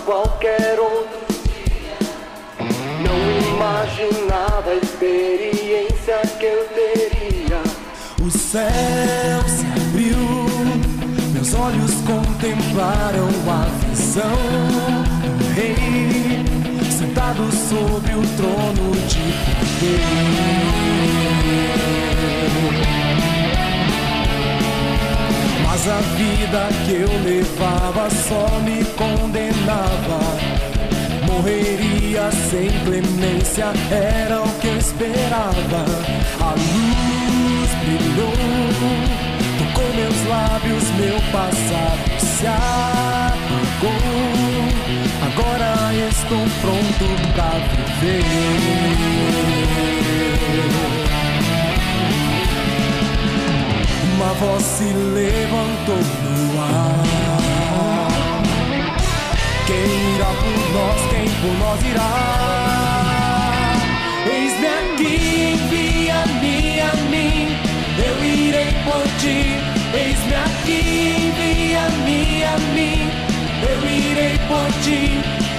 qualquer outro dia. Não imaginava a experiência que eu teria. O céu se abriu, meus olhos contemplaram a visão do rei sentado sobre o trono de poder. Mas a vida que eu levava só me condenava. Morreria sem clemência, era o que eu esperava. A luz brilhou, tocou meus lábios, meu passado se apagou. Agora estou pronto pra viver. Uma voz se levantou no ar. Quem irá por nós, quem por nós irá? Eis-me aqui, envia-me a mim, eu irei por ti. Eis-me aqui, envia-me a mim, eu irei por ti.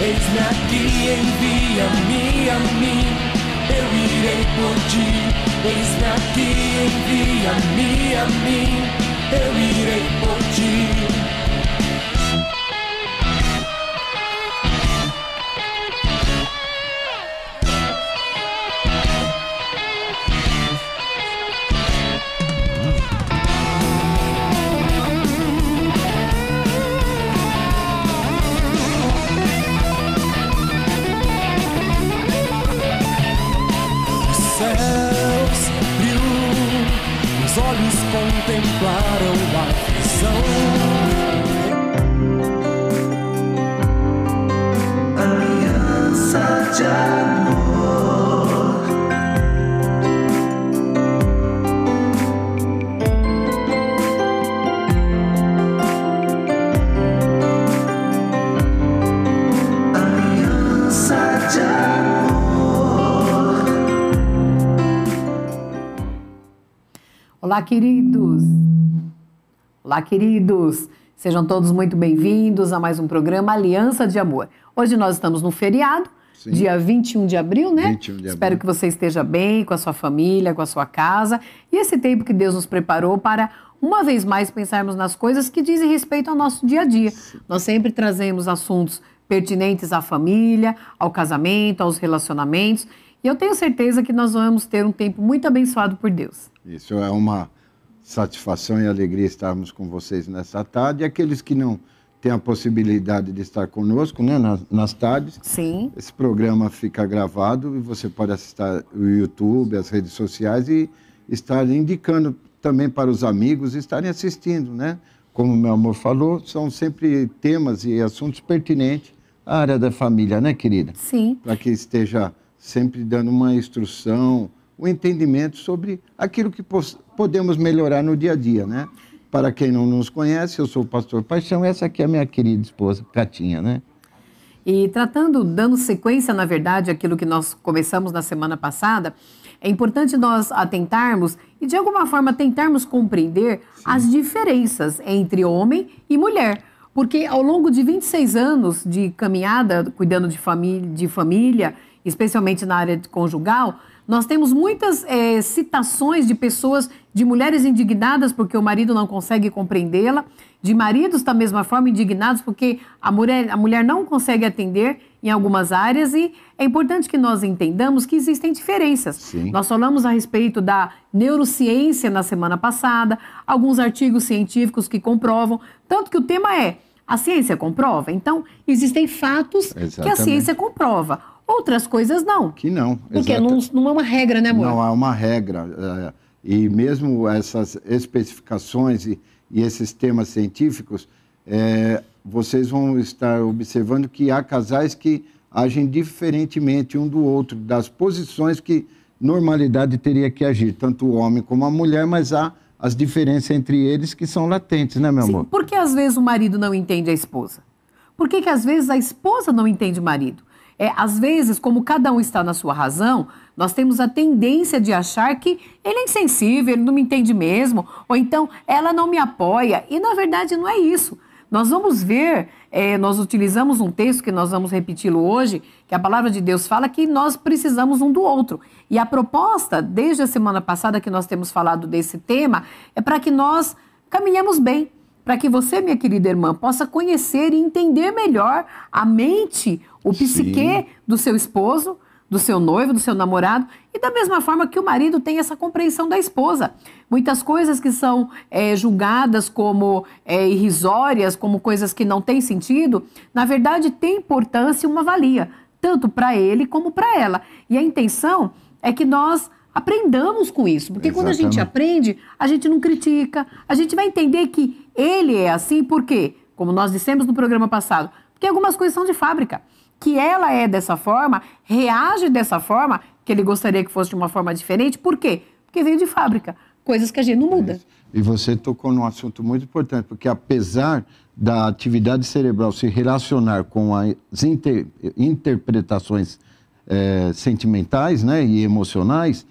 Eis-me aqui, envia-me a mim, eu irei por ti. Eis-me aqui, envia-me a mim, eu irei por ti. Olhos contemplaram a visão. Aliança de amor. Aliança de amor. Olá, queridos! Olá, queridos! Sejam todos muito bem-vindos a mais um programa Aliança de Amor. Hoje nós estamos no feriado, sim, dia 21 de abril, né? 21 de abril. Espero que você esteja bem com a sua família, com a sua casa. E esse tempo que Deus nos preparou para, uma vez mais, pensarmos nas coisas que dizem respeito ao nosso dia a dia. Sim. Nós sempre trazemos assuntos pertinentes à família, ao casamento, aos relacionamentos. E eu tenho certeza que nós vamos ter um tempo muito abençoado por Deus. Isso é uma satisfação e alegria estarmos com vocês nessa tarde. E aqueles que não têm a possibilidade de estar conosco, né, nas tardes, sim, esse programa fica gravado e você pode assistir o YouTube, as redes sociais e estar indicando também para os amigos estarem assistindo, né? Como o meu amor falou, são sempre temas e assuntos pertinentes à área da família, né, querida? Sim. Para que esteja sempre dando uma instrução, um entendimento sobre aquilo que podemos melhorar no dia a dia, né? Para quem não nos conhece, eu sou o pastor Paixão, essa aqui é a minha querida esposa, Catinha, né? E dando sequência, na verdade, àquilo que nós começamos na semana passada, é importante nós atentarmos e, de alguma forma, tentarmos compreender, sim, as diferenças entre homem e mulher. Porque ao longo de 26 anos de caminhada, cuidando de família, especialmente na área conjugal, nós temos muitas citações de pessoas, de mulheres indignadas porque o marido não consegue compreendê-la, de maridos da mesma forma indignados porque a mulher não consegue atender em algumas áreas, e é importante que nós entendamos que existem diferenças. Sim. Nós falamos a respeito da neurociência na semana passada, alguns artigos científicos que comprovam, tanto que o tema é: a ciência comprova? Então, existem fatos, exatamente, que a ciência comprova. Outras coisas não. Que não. Porque não é uma regra, né, amor? Não é uma regra. E mesmo essas especificações e esses temas científicos, vocês vão estar observando que há casais que agem diferentemente um do outro, das posições que normalidade teria que agir, tanto o homem como a mulher, mas há as diferenças entre eles que são latentes, né, meu amor? Sim, por que às vezes o marido não entende a esposa? Por que às vezes a esposa não entende o marido? Às vezes, como cada um está na sua razão, nós temos a tendência de achar que ele é insensível, ele não me entende mesmo, ou então ela não me apoia. E, na verdade, não é isso. Nós vamos ver, nós utilizamos um texto que nós vamos repeti-lo hoje, que a palavra de Deus fala que nós precisamos um do outro. E a proposta, desde a semana passada que nós temos falado desse tema, é para que nós caminhemos bem, para que você, minha querida irmã, possa conhecer e entender melhor a mente, o psiquê do seu esposo, do seu noivo, do seu namorado, e da mesma forma que o marido tem essa compreensão da esposa. Muitas coisas que são julgadas como irrisórias, como coisas que não têm sentido, na verdade tem importância e uma valia, tanto para ele como para ela. E a intenção é que nós aprendamos com isso, porque quando a gente aprende, a gente não critica, a gente vai entender que ele é assim, por quê? Como nós dissemos no programa passado, porque algumas coisas são de fábrica, que ela é dessa forma, reage dessa forma, que ele gostaria que fosse de uma forma diferente, por quê? Porque veio de fábrica, coisas que a gente não muda. E você tocou num assunto muito importante, porque apesar da atividade cerebral se relacionar com as interpretações sentimentais, né, e emocionais,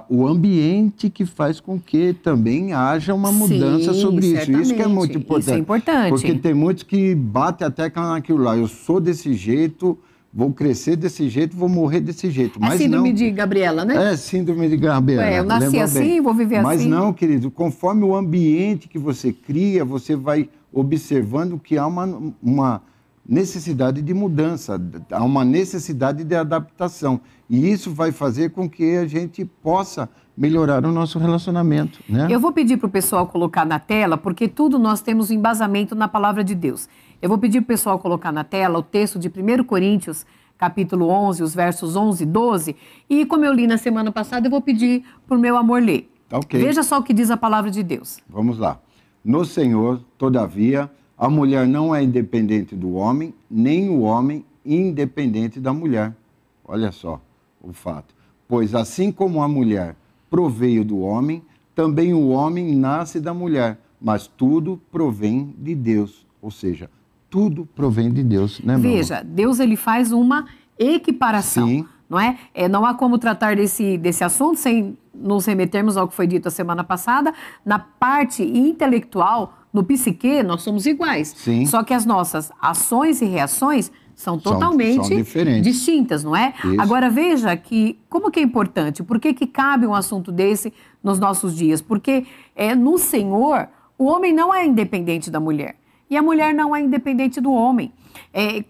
o ambiente que faz com que também haja uma mudança sobre isso. Isso que é muito importante. Isso é importante. Porque tem muitos que batem a tecla naquilo lá. Eu sou desse jeito, vou crescer desse jeito, vou morrer desse jeito. Mas síndrome de Gabriela, né? Síndrome de Gabriela. Eu nasci assim, vou viver Mas assim. Mas não, querido, conforme o ambiente que você cria, você vai observando que há uma necessidade de mudança, há uma necessidade de adaptação. E isso vai fazer com que a gente possa melhorar o nosso relacionamento, né? Eu vou pedir para o pessoal colocar na tela, porque tudo nós temos um embasamento na palavra de Deus. Eu vou pedir para o pessoal colocar na tela o texto de 1 Coríntios, capítulo 11, os versos 11 e 12. E como eu li na semana passada, eu vou pedir para o meu amor ler. Okay. Veja só o que diz a palavra de Deus. Vamos lá. No Senhor, todavia, a mulher não é independente do homem, nem o homem independente da mulher. Olha só o fato. Pois assim como a mulher proveio do homem, também o homem nasce da mulher, mas tudo provém de Deus. Ou seja, tudo provém de Deus, né, meu Veja, amor? Deus ele faz uma equiparação. Sim. Não é? Não há como tratar desse assunto sem nos remetermos ao que foi dito a semana passada. Na parte intelectual, no psiquê, nós somos iguais. Sim. Só que as nossas ações e reações são totalmente distintas, não é? Isso. Agora veja que, como que é importante, por que cabe um assunto desse nos nossos dias? Porque no Senhor, o homem não é independente da mulher. E a mulher não é independente do homem.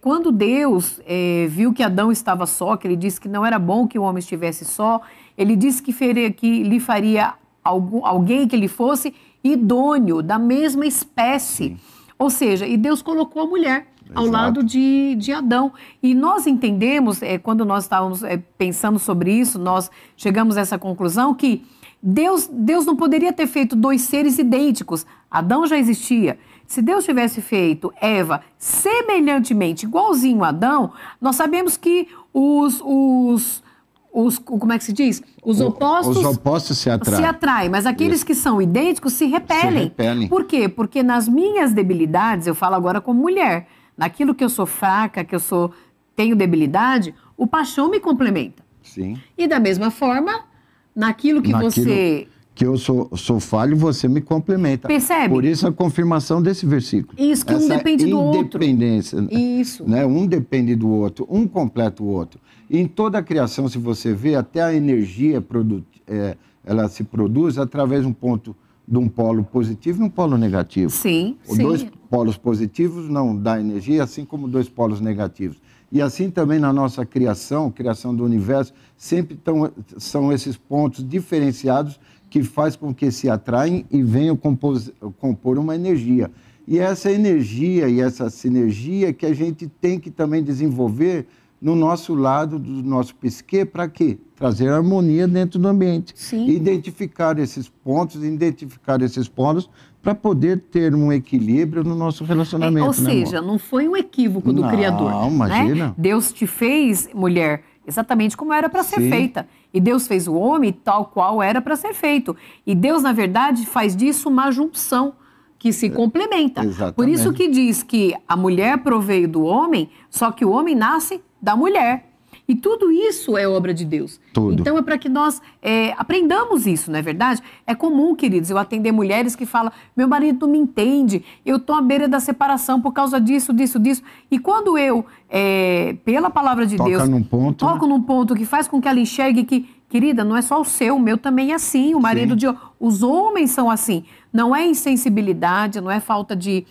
Quando Deus viu que Adão estava só, que ele disse que não era bom que o homem estivesse só, ele disse que lhe faria alguém que lhe fosse idôneo, da mesma espécie. Sim. Ou seja, e Deus colocou a mulher ao lado de Adão. E nós entendemos, quando nós estávamos pensando sobre isso, nós chegamos a essa conclusão que Deus não poderia ter feito dois seres idênticos. Adão já existia. Se Deus tivesse feito Eva semelhantemente igualzinho a Adão, nós sabemos que como é que se diz? Os opostos se atraem. Mas aqueles que são idênticos se repelem. Por quê? Porque nas minhas debilidades, eu falo agora como mulher, naquilo que eu sou fraca, tenho debilidade, o paixão me complementa. Sim. E da mesma forma, naquilo que você... que eu sou falho, você me complementa. Percebe? Por isso a confirmação desse versículo. Isso, que um depende do outro. Independência. Isso. Né? Um depende do outro, um completa o outro. E em toda a criação, se você vê, até a energia ela se produz através de um polo positivo e um polo negativo. Sim, sim. Dois polos positivos não dá energia, assim como dois polos negativos. E assim também na nossa criação do universo, sempre são esses pontos diferenciados que faz com que se atraem e venham compor uma energia. E essa energia e essa sinergia que a gente tem que também desenvolver no nosso lado, do nosso psique, para quê? Trazer harmonia dentro do ambiente. Sim. Identificar esses pontos, identificar esses polos, para poder ter um equilíbrio no nosso relacionamento. Ou seja, não foi um equívoco do Criador. Não, imagina. Né? Deus te fez, mulher, exatamente como era para ser feita. E Deus fez o homem tal qual era para ser feito. E Deus, na verdade, faz disso uma junção que se complementa. Exatamente. Por isso que diz que a mulher proveio do homem, só que o homem nasce da mulher. E tudo isso é obra de Deus. Tudo. Então é para que nós aprendamos isso, não é verdade? É comum, queridos, eu atender mulheres que falam, meu marido não me entende, eu estou à beira da separação por causa disso, disso, disso. E quando eu, pela palavra de Deus, toco num ponto que faz com que ela enxergue que, querida, não é só o meu também é assim, o marido de... Os homens são assim. Não é insensibilidade, não é falta de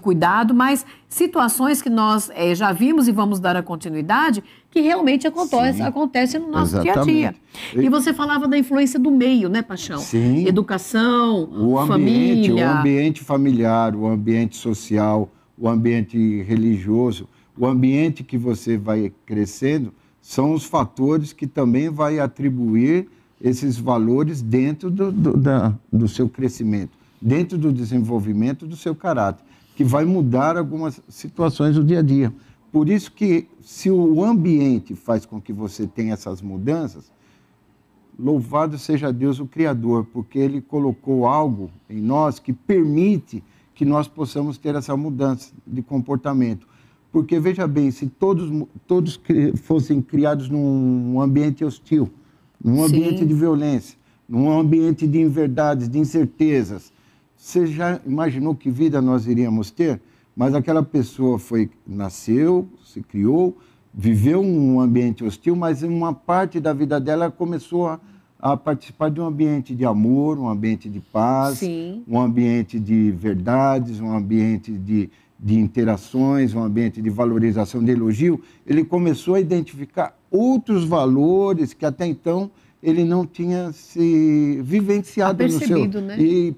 cuidado, mas situações que nós já vimos e vamos dar a continuidade, que realmente acontecem no nosso dia a dia. E você falava da influência do meio, né, Paixão? Sim. Educação, família. O ambiente familiar, o ambiente social, o ambiente religioso, o ambiente que você vai crescendo, são os fatores que também vai atribuir esses valores dentro do seu crescimento, dentro do desenvolvimento do seu caráter, que vai mudar algumas situações do dia a dia. Por isso que, se o ambiente faz com que você tenha essas mudanças, louvado seja Deus o Criador, porque Ele colocou algo em nós que permite que nós possamos ter essa mudança de comportamento. Porque, veja bem, se todos fossem criados num ambiente hostil, num ambiente de violência, num ambiente de inverdades, de incertezas, você já imaginou que vida nós iríamos ter? Mas aquela pessoa nasceu, se criou, viveu um ambiente hostil, mas em uma parte da vida dela começou a participar de um ambiente de amor, um ambiente de paz, um ambiente de verdades, um ambiente de interações, um ambiente de valorização, de elogio. Ele começou a identificar outros valores que até então ele não tinha se vivenciado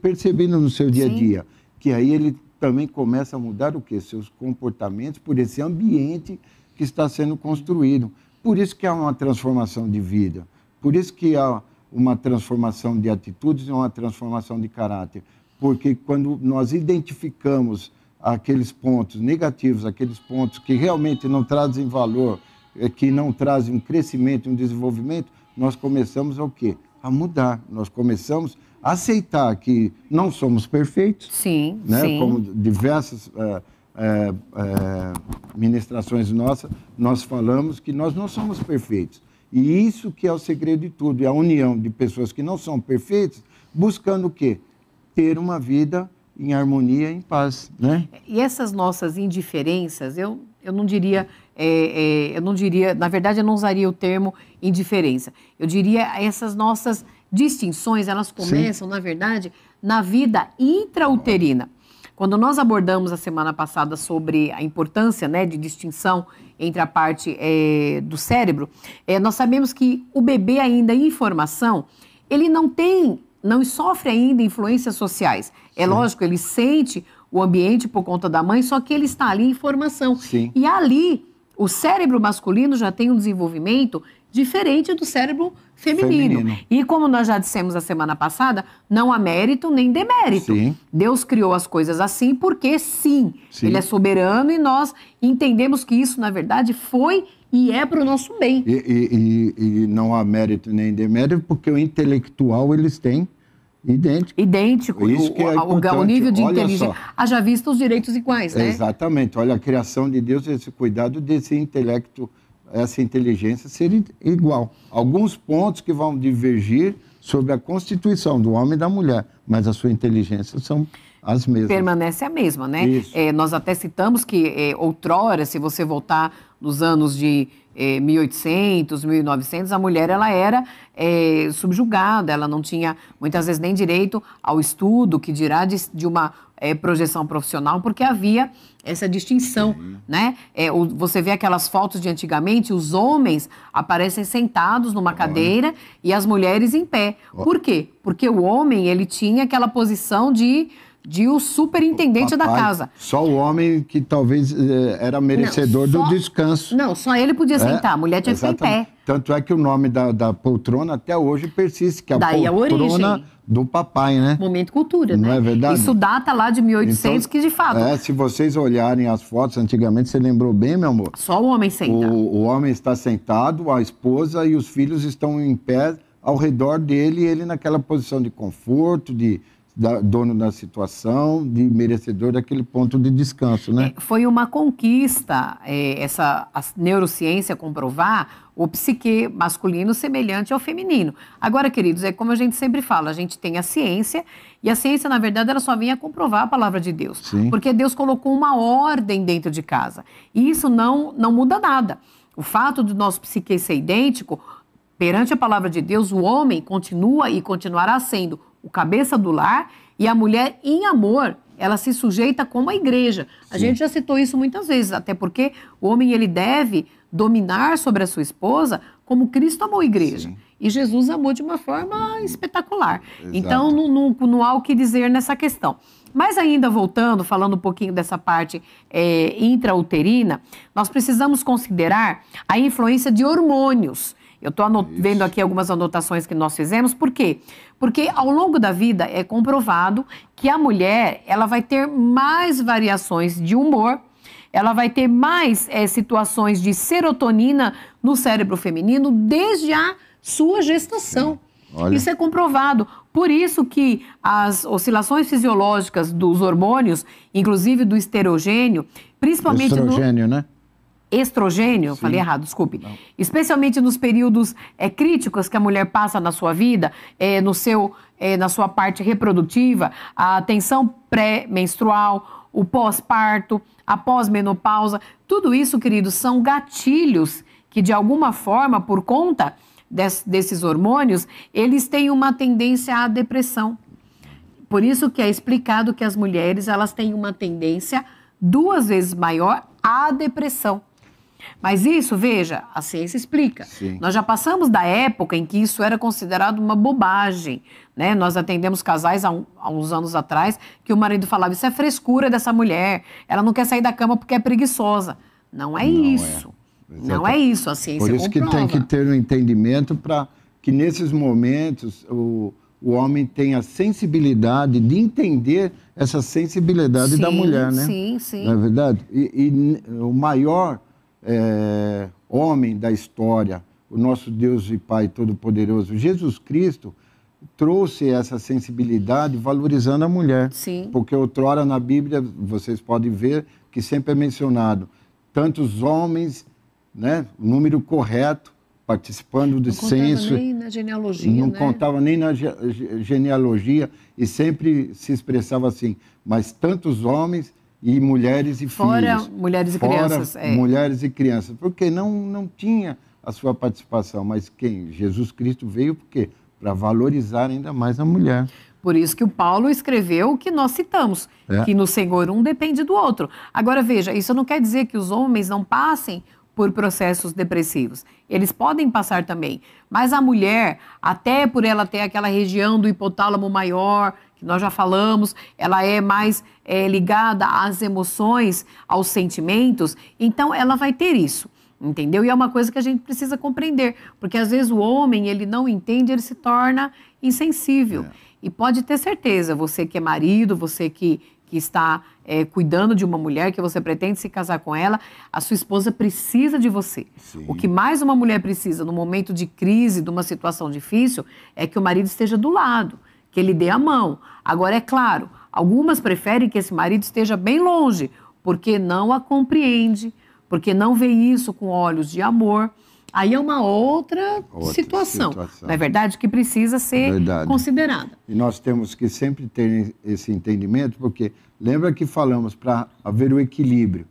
percebido no seu dia a dia. Que aí ele também começa a mudar o quê? Seus comportamentos por esse ambiente que está sendo construído. Por isso que há uma transformação de vida, por isso que há uma transformação de atitudes e uma transformação de caráter. Porque quando nós identificamos aqueles pontos negativos, aqueles pontos que realmente não trazem valor, que não trazem um crescimento, um desenvolvimento, nós começamos a quê? A mudar. Nós começamos a aceitar que não somos perfeitos. Né? Como diversas ministrações nossas, nós falamos que nós não somos perfeitos. E isso que é o segredo de tudo, é a união de pessoas que não são perfeitas, buscando o quê? Ter uma vida em harmonia, em paz, né? E essas nossas indiferenças, eu não diria, na verdade eu não usaria o termo indiferença. Eu diria essas nossas distinções, elas começam, na verdade, na vida intrauterina. Quando nós abordamos a semana passada sobre a importância, né, de distinção entre a parte do cérebro, nós sabemos que o bebê ainda em formação, ele não sofre ainda influências sociais. É lógico, ele sente o ambiente por conta da mãe, só que ele está ali em formação. E ali, o cérebro masculino já tem um desenvolvimento diferente do cérebro feminino. E como nós já dissemos a semana passada, não há mérito nem demérito. Deus criou as coisas assim porque Ele é soberano e nós entendemos que isso, na verdade, foi e é para o nosso bem. E não há mérito nem demérito porque o intelectual eles têm idêntico. Isso que é o nível de inteligência. Haja visto os direitos iguais, né? Exatamente. Olha, a criação de Deus, esse cuidado desse intelecto, essa inteligência ser igual. Alguns pontos que vão divergir sobre a constituição do homem e da mulher, mas a sua inteligência são as mesmas. Permanece a mesma, né? Nós até citamos que outrora, se você voltar nos anos de 1800, 1900, a mulher ela era subjugada, ela não tinha muitas vezes nem direito ao estudo, que dirá de uma projeção profissional, porque havia essa distinção, né? Você vê aquelas fotos de antigamente, os homens aparecem sentados numa cadeira e as mulheres em pé. Por quê? Porque o homem, ele tinha aquela posição de o superintendente da casa. Só o homem que talvez era merecedor do descanso. Não, só ele podia sentar, a mulher tinha que ficar em pé. Tanto é que o nome da poltrona até hoje persiste, que é a poltrona do papai, né? Momento cultura, né? Não é verdade? Isso data lá de 1800, então, que de fato... se vocês olharem as fotos, antigamente, você lembrou bem, meu amor? Só o homem senta. O homem está sentado, a esposa e os filhos estão em pé ao redor dele, e ele naquela posição de conforto, de dono da situação, de merecedor daquele ponto de descanso, né? Foi uma conquista, a neurociência comprovar o psique masculino semelhante ao feminino. Agora, queridos, é como a gente sempre fala, a gente tem a ciência, e a ciência, na verdade, ela só vem a comprovar a palavra de Deus. Sim. Porque Deus colocou uma ordem dentro de casa. E isso não muda nada. O fato do nosso psique ser idêntico, perante a palavra de Deus, o homem continua e continuará sendo o cabeça do lar, e a mulher, em amor, ela se sujeita como a igreja. A gente já citou isso muitas vezes, até porque o homem ele deve dominar sobre a sua esposa como Cristo amou a igreja. Sim. E Jesus amou de uma forma espetacular. Exato. Então, não há o que dizer nessa questão. Mas ainda voltando, falando um pouquinho dessa parte intrauterina, nós precisamos considerar a influência de hormônios. Eu estou vendo aqui algumas anotações que nós fizemos. Por quê? Porque ao longo da vida é comprovado que a mulher ela vai ter mais variações de humor, ela vai ter mais situações de serotonina no cérebro feminino desde a sua gestação. Isso é comprovado. Por isso que as oscilações fisiológicas dos hormônios, inclusive do esterogênio, principalmente estrogênio, né? Estrogênio, falei errado, desculpe. Não. Especialmente nos períodos críticos que a mulher passa na sua vida, na sua parte reprodutiva, a tensão pré-menstrual, o pós-parto, a pós-menopausa, tudo isso, queridos, são gatilhos que, de alguma forma, por conta desses hormônios, eles têm uma tendência à depressão. Por isso que é explicado que as mulheres elas têm uma tendência 2 vezes maior à depressão. Mas isso, veja, a ciência explica. Sim. Nós já passamos da época em que isso era considerado uma bobagem, né? Nós atendemos casais há uns anos atrás que o marido falava, isso é frescura dessa mulher, ela não quer sair da cama porque é preguiçosa. Não é isso. Não é isso, a ciência comprova. Por isso que tem que ter um entendimento para que nesses momentos o homem tenha a sensibilidade de entender essa sensibilidade da mulher, né? Sim, sim. Não é verdade? E o maior homem da história, o nosso Deus e Pai Todo-Poderoso, Jesus Cristo, trouxe essa sensibilidade valorizando a mulher. Sim. Porque outrora na Bíblia, vocês podem ver que sempre é mencionado tantos homens, né, o número correto, participando do censo. Não contava nem na genealogia, Não contava nem na genealogia e sempre se expressava assim, mas tantos homens e mulheres e fora filhos. Mulheres e crianças. Mulheres e crianças, porque não tinha a sua participação, mas quem? Jesus Cristo veio por quê? Para valorizar ainda mais a mulher. Por isso que o Paulo escreveu o que nós citamos, que no Senhor um depende do outro. Agora veja, isso não quer dizer que os homens não passem por processos depressivos. Eles podem passar também, mas a mulher, até por ela ter aquela região do hipotálamo maior, que nós já falamos, ela é mais ligada às emoções, aos sentimentos, então ela vai ter isso, entendeu? E é uma coisa que a gente precisa compreender, porque às vezes o homem, ele não entende, ele se torna insensível. E pode ter certeza, você que é marido, você que está cuidando de uma mulher, que você pretende se casar com ela, a sua esposa precisa de você. Sim. O que mais uma mulher precisa no momento de crise, de uma situação difícil, é que o marido esteja do lado, que ele dê a mão. Agora, é claro, algumas preferem que esse marido esteja bem longe, porque não a compreende, porque não vê isso com olhos de amor. Aí é uma outra situação, não é verdade? Que precisa ser considerada. E nós temos que sempre ter esse entendimento, porque lembra que falamos para haver o equilíbrio.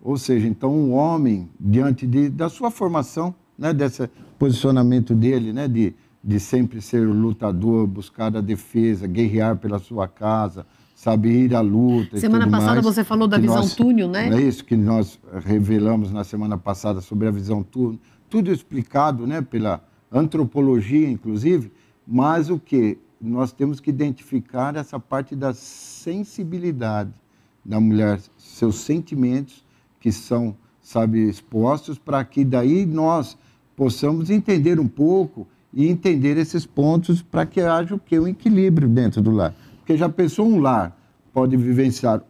Ou seja, então um homem, diante da sua formação, né, desse posicionamento dele, né, de sempre ser o lutador, buscar a defesa, guerrear pela sua casa, saber ir à luta. Semana passada você falou da visão túnel, né? É isso que nós revelamos na semana passada sobre a visão túnel. Tudo explicado, né, pela antropologia, inclusive, mas o que? Nós temos que identificar essa parte da sensibilidade da mulher, seus sentimentos que são, sabe, expostos, para que daí nós possamos entender um pouco e entender esses pontos para que haja o quê? Um equilíbrio dentro do lar. Porque já pensou um lar, pode vivenciar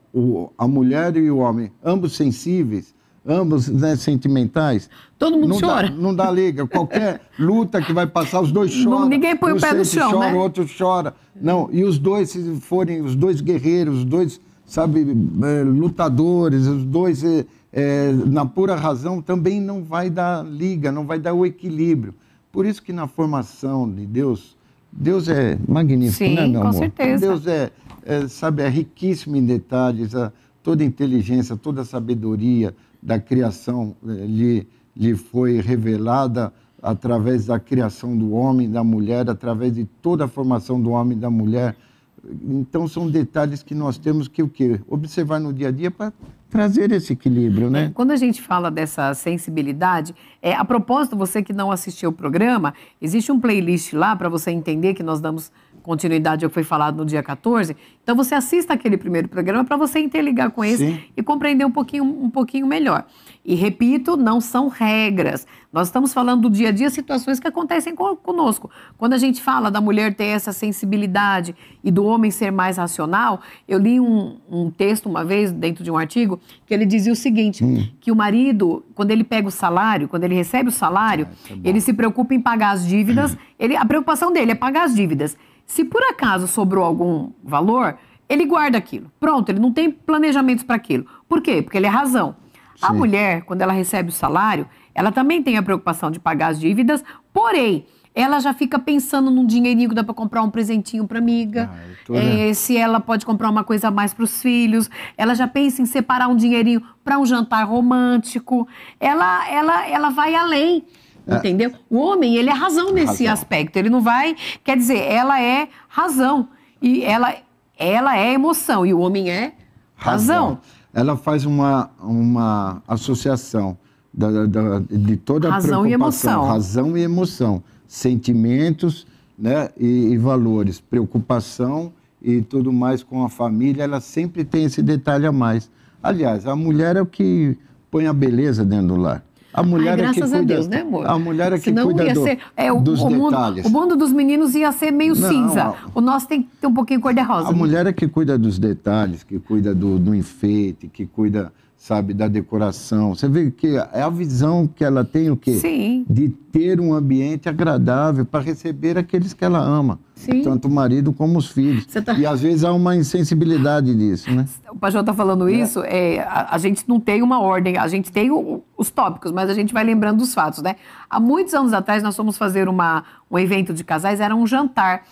a mulher e o homem, ambos sensíveis, ambos, né, sentimentais. Todo mundo não chora. Não dá liga. Qualquer luta que vai passar, os dois choram. Ninguém põe o pé no chão, chora, né? O outro chora. Não, e os dois, se forem os dois guerreiros, os dois, sabe, lutadores, os dois na pura razão, também não vai dar liga, não vai dar o equilíbrio. Por isso que na formação de Deus é magnífico, Sim, né, meu amor? com certeza. Deus é riquíssimo em detalhes, toda a inteligência, toda a sabedoria da criação lhe foi revelada através da criação do homem e da mulher, através de toda a formação do homem e da mulher. Então, são detalhes que nós temos que o quê? Observar no dia a dia para trazer esse equilíbrio, né? Quando a gente fala dessa sensibilidade, a propósito, você que não assistiu o programa, existe um playlist lá para você entender que nós damos continuidade ao que foi falado no dia 14. Então, você assista aquele primeiro programa para você interligar com esse Sim. e compreender um pouquinho melhor. E, repito, não são regras. Nós estamos falando do dia a dia, situações que acontecem conosco. Quando a gente fala da mulher ter essa sensibilidade e do homem ser mais racional, eu li um texto uma vez, dentro de um artigo, que ele dizia o seguinte, que o marido, quando ele pega o salário, quando ele recebe o salário, ele se preocupa em pagar as dívidas, a preocupação dele é pagar as dívidas. Se por acaso sobrou algum valor, ele guarda aquilo. Pronto, ele não tem planejamentos para aquilo. Por quê? Porque ele é razão. A mulher, quando ela recebe o salário, ela também tem a preocupação de pagar as dívidas, porém, ela já fica pensando num dinheirinho que dá para comprar um presentinho para amiga, se ela pode comprar uma coisa a mais para os filhos, ela já pensa em separar um dinheirinho para um jantar romântico, ela vai além. Entendeu? O homem, ele é razão nesse aspecto. Ele não vai... Quer dizer, ela é razão. E ela é emoção. E o homem é razão. Ela faz uma associação de toda a razão preocupação. Razão e emoção. Sentimentos, né, e valores. Preocupação e tudo mais com a família. Ela sempre tem esse detalhe a mais. Aliás, a mulher é o que põe a beleza dentro do lar. A mulher graças a Deus, né, amor? A mulher é que Senão cuida dos detalhes. O mundo dos meninos ia ser meio cinza. O nosso tem que ter um pouquinho cor-de-rosa. A mulher é que cuida dos detalhes, que cuida do enfeite, que cuida, sabe, da decoração. Você vê que é a visão que ela tem, o quê? Sim. De ter um ambiente agradável para receber aqueles que ela ama. Sim. Tanto o marido como os filhos. E às vezes há uma insensibilidade disso, né? O Pajô está falando isso, a gente não tem uma ordem, a gente tem os tópicos, mas a gente vai lembrando dos fatos, né? Há muitos anos atrás nós fomos fazer um evento de casais, era um jantar.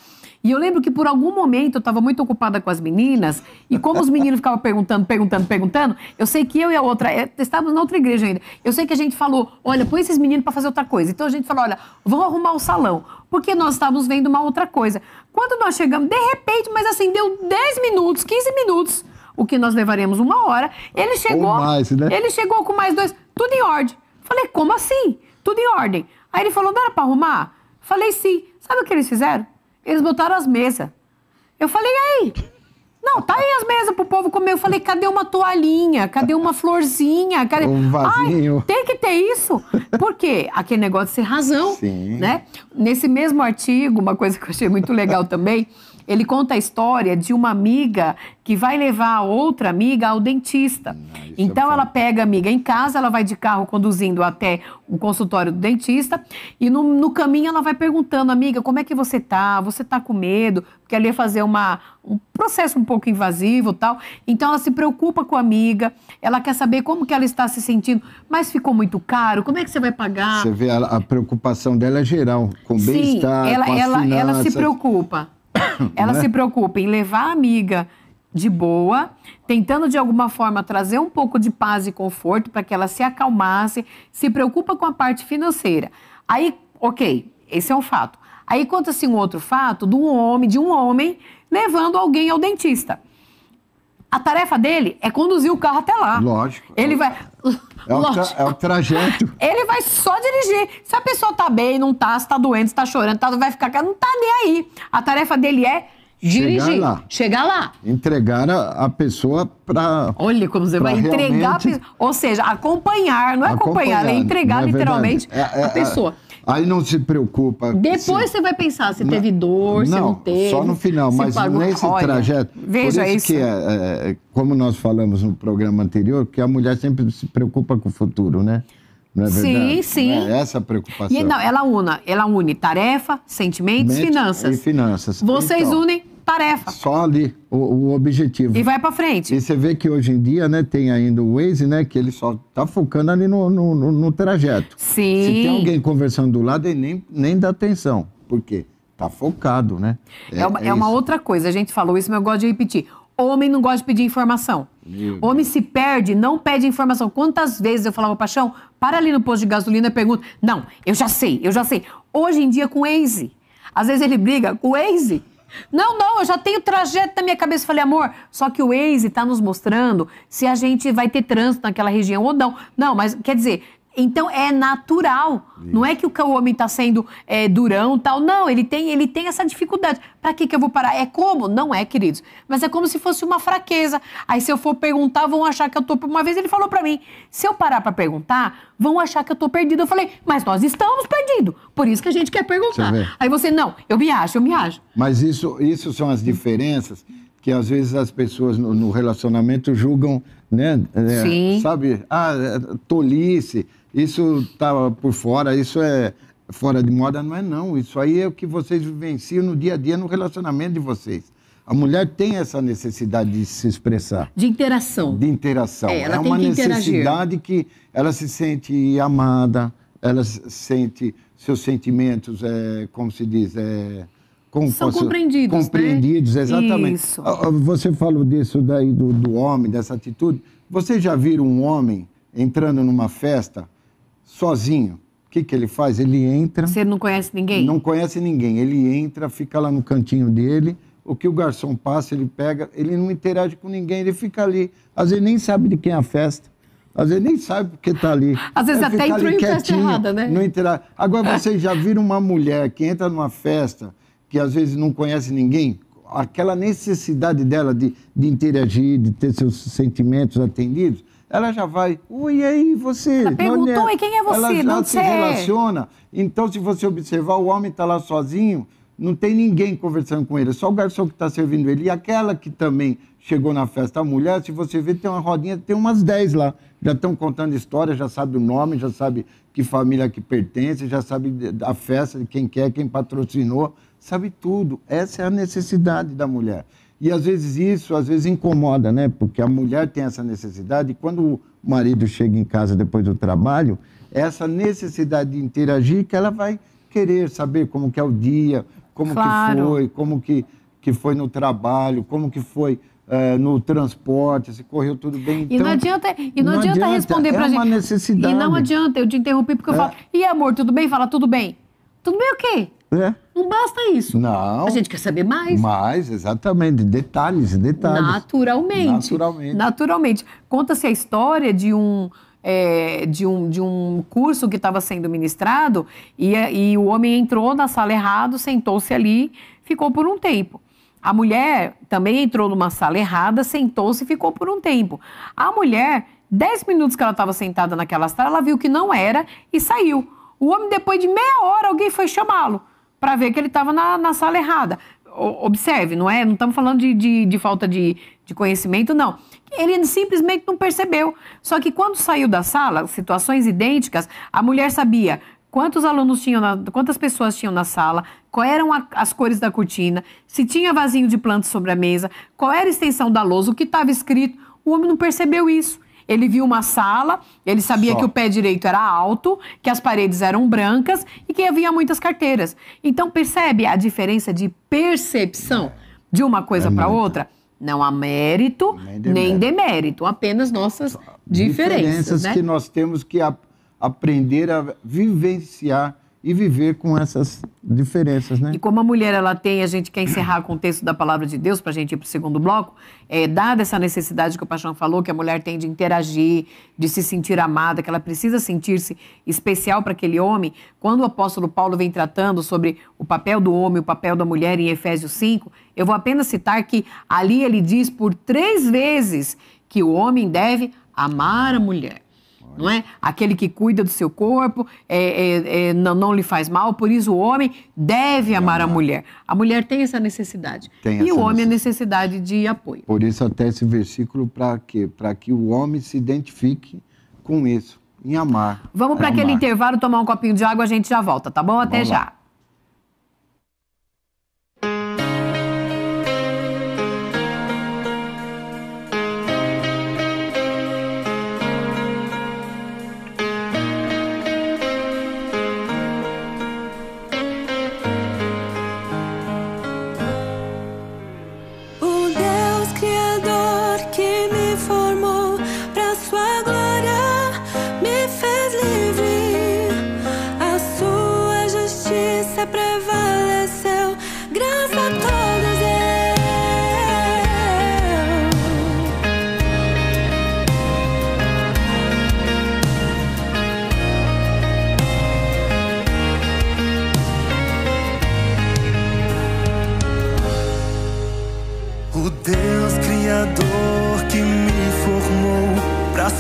E eu lembro que por algum momento eu estava muito ocupada com as meninas, e como os meninos ficavam perguntando, eu sei que eu e a outra, estávamos na outra igreja ainda, eu sei que a gente falou, olha, põe esses meninos para fazer outra coisa. Então a gente falou, olha, vamos arrumar o salão, porque nós estávamos vendo uma outra coisa. Quando nós chegamos, de repente, mas assim, deu 10 minutos, 15 minutos, o que nós levaremos 1 hora, ele chegou, ou mais, né? Ele chegou com mais 2, tudo em ordem. Falei, como assim? Tudo em ordem. Aí ele falou, não era para arrumar? Falei, sim. Sabe o que eles fizeram? Eles botaram as mesas. Eu falei, e aí? Não, tá aí as mesas pro povo comer. Eu falei, cadê uma toalhinha? Cadê uma florzinha? Cadê... Um vasinho. Ai, tem que ter isso. Por quê? Aquele negócio de ser razão. Sim. Né? Nesse mesmo artigo, uma coisa que eu achei muito legal também, ele conta a história de uma amiga que vai levar a outra amiga ao dentista. Então ela pega a amiga em casa, ela vai de carro conduzindo até o consultório do dentista e no caminho ela vai perguntando, amiga, como é que você tá? Você tá com medo? Porque ela ia fazer um processo um pouco invasivo e tal. Então ela se preocupa com a amiga, ela quer saber como que ela está se sentindo, mas ficou muito caro, como é que você vai pagar? Você vê a preocupação dela é geral, com o bem-estar, com as finanças. Ela se preocupa. Ela se preocupa em levar a amiga de boa, tentando de alguma forma trazer um pouco de paz e conforto para que ela se acalmasse, se preocupa com a parte financeira. Aí, ok, esse é um fato. Aí conta-se um outro fato de um homem levando alguém ao dentista. A tarefa dele é conduzir o carro até lá. Lógico. Ele vai... É o trajeto. Ele vai só dirigir. Se a pessoa tá bem, não tá, se tá doente, se tá chorando, vai ficar... Não tá nem aí. A tarefa dele é dirigir. Chegar lá. Entregar a pessoa para... Olha como você vai entregar... Ou seja, acompanhar. Não é acompanhar, é entregar literalmente a pessoa. Aí não se preocupa. Depois você vai pensar se teve dor, se não teve. Só no final, mas nesse trajeto. Veja por isso. Que como nós falamos no programa anterior, que a mulher sempre se preocupa com o futuro, né? Não é verdade? Sim. É essa a preocupação. E, não, ela une tarefa, sentimentos, finanças. E finanças. Vocês unem tarefa. Só ali, o objetivo. E vai para frente. E você vê que hoje em dia, né, tem ainda o Waze, né, que ele só tá focando ali no trajeto. Sim. Se tem alguém conversando do lado, ele nem dá atenção. Por quê? Tá focado, né? É uma outra coisa. A gente falou isso, mas eu gosto de repetir. Homem não gosta de pedir informação. Homem se perde, não pede informação. Quantas vezes eu falava, Paixão, para ali no posto de gasolina e pergunta. Não, eu já sei. Hoje em dia com o Waze. Às vezes ele briga com o Waze. Não, eu já tenho o trajeto na minha cabeça. Falei, amor, só que o Waze está nos mostrando se a gente vai ter trânsito naquela região ou não. Não, mas quer dizer, então é natural. Isso. Não é que o homem está sendo durão e tal. Não, ele tem essa dificuldade. Para que eu vou parar? É como? Não é, queridos. Mas é como se fosse uma fraqueza. Aí se eu for perguntar, vão achar que eu tô... Uma vez ele falou para mim, se eu parar para perguntar, vão achar que eu tô perdido. Eu falei, mas nós estamos perdidos. Por isso que a gente quer perguntar. Aí você, não, eu me acho. Mas isso são as diferenças que às vezes as pessoas no relacionamento julgam, né? Sim. Sabe? Tolice. Isso tá por fora, isso é fora de moda, não é não. Isso aí é o que vocês vivenciam no dia a dia, no relacionamento de vocês. A mulher tem essa necessidade de se expressar. De interação. É uma necessidade que ela se sente amada, ela sente seus sentimentos, como se diz... São compreendidos, compreendidos, né? Exatamente. Isso. Você falou disso daí do homem, dessa atitude. Vocês já viram um homem entrando numa festa sozinho? O que ele faz? Ele entra... Você não conhece ninguém? Não conhece ninguém. Ele entra, fica lá no cantinho dele, o que o garçom passa, ele pega, ele não interage com ninguém, ele fica ali. Às vezes nem sabe de quem é a festa. Às vezes nem sabe porque está ali. Às vezes até entrou em festa errada, né? Não interage. Agora, vocês já viram uma mulher que entra numa festa que às vezes não conhece ninguém? Aquela necessidade dela de interagir, de ter seus sentimentos atendidos, ela já vai, oi, e aí, você? Ela perguntou, e quem é você? Ela já se relaciona. Então, se você observar, o homem está lá sozinho, não tem ninguém conversando com ele, só o garçom que está servindo ele. E aquela que também chegou na festa, a mulher, se você ver, tem uma rodinha, tem umas 10 lá. Já estão contando história, já sabe o nome, já sabe que família que pertence, já sabe a festa, de quem quer, quem patrocinou, sabe tudo. Essa é a necessidade da mulher. E às vezes isso, incomoda, né? Porque a mulher tem essa necessidade e quando o marido chega em casa depois do trabalho, essa necessidade de interagir que ela vai querer saber como que é o dia, como que foi, como que foi no trabalho, como que foi no transporte, se correu tudo bem. Então, e não adianta responder pra gente. É uma necessidade. E não adianta, eu te interrompi porque eu falo, e amor, tudo bem? Fala, tudo bem. Tudo bem o quê? Não basta isso. Não. A gente quer saber mais. Mais, exatamente. Detalhes. Naturalmente. Conta-se a história de um curso que estava sendo ministrado e o homem entrou na sala errado, sentou-se ali, ficou por um tempo. A mulher também entrou numa sala errada, sentou-se e ficou por um tempo. A mulher, 10 minutos que ela estava sentada naquela sala, ela viu que não era e saiu. O homem, depois de meia hora, alguém foi chamá-lo para ver que ele estava na sala errada. Observe, não estamos falando de falta de conhecimento, não. Ele simplesmente não percebeu. Só que quando saiu da sala, situações idênticas, a mulher sabia quantos alunos tinham, quantas pessoas tinham na sala, quais eram as cores da cortina, se tinha vasinho de planta sobre a mesa, qual era a extensão da lousa, o que estava escrito. O homem não percebeu isso. Ele viu uma sala, ele sabia que o pé direito era alto, que as paredes eram brancas e que havia muitas carteiras. Então, percebe a diferença de percepção de uma coisa para outra? Não há mérito nem demérito, apenas nossas diferenças, né? Que nós temos que aprender a vivenciar e viver com essas diferenças, né? E como a mulher, ela tem, a gente quer encerrar com o texto da Palavra de Deus para a gente ir para o segundo bloco, dada essa necessidade que o Paixão falou, que a mulher tem de interagir, de se sentir amada, que ela precisa sentir-se especial para aquele homem, quando o apóstolo Paulo vem tratando sobre o papel do homem, o papel da mulher em Efésios 5, eu vou apenas citar que ali ele diz por 3 vezes que o homem deve amar a mulher. não é? Aquele que cuida do seu corpo, não lhe faz mal, por isso o homem deve amar a mulher. A mulher tem essa necessidade. E o homem a necessidade de apoio. Por isso até esse versículo, para quê? Para que o homem se identifique com isso, em amar. Vamos para aquele intervalo, tomar um copinho de água, a gente já volta, tá bom? Até já.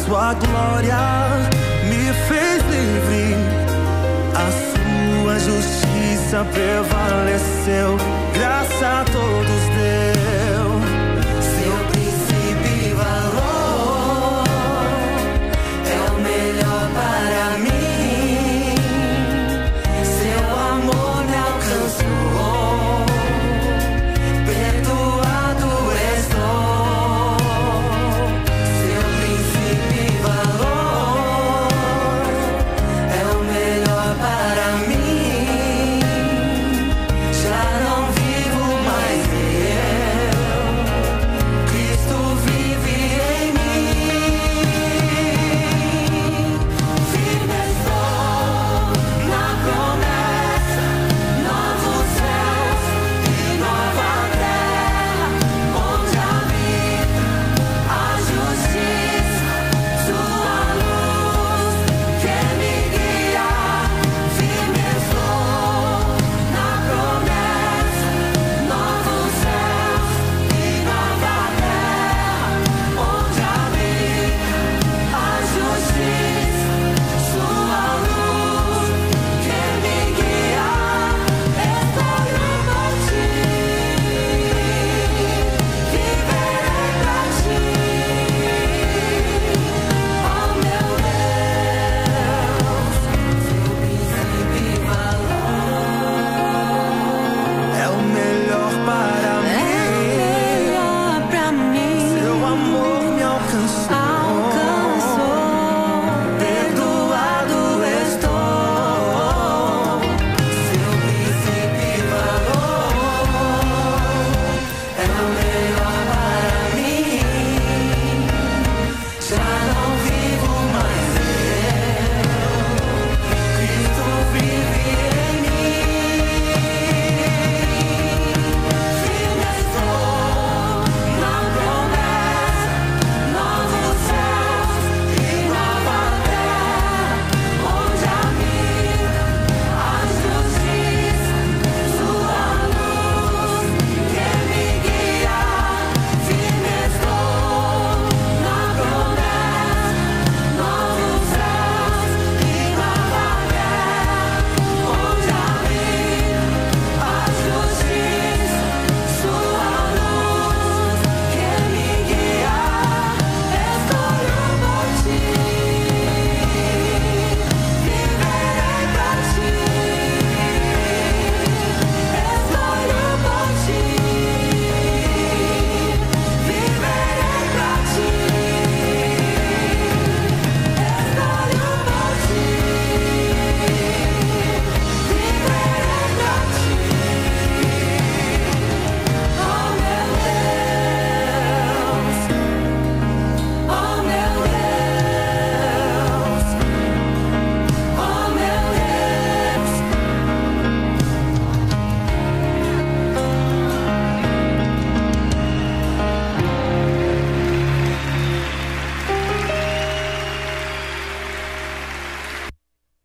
Sua glória me fez livre, a sua justiça prevaleceu, graça a todos deu. Seu princípio e valor é o melhor para mim, seu amor me alcançou, perdoado estou.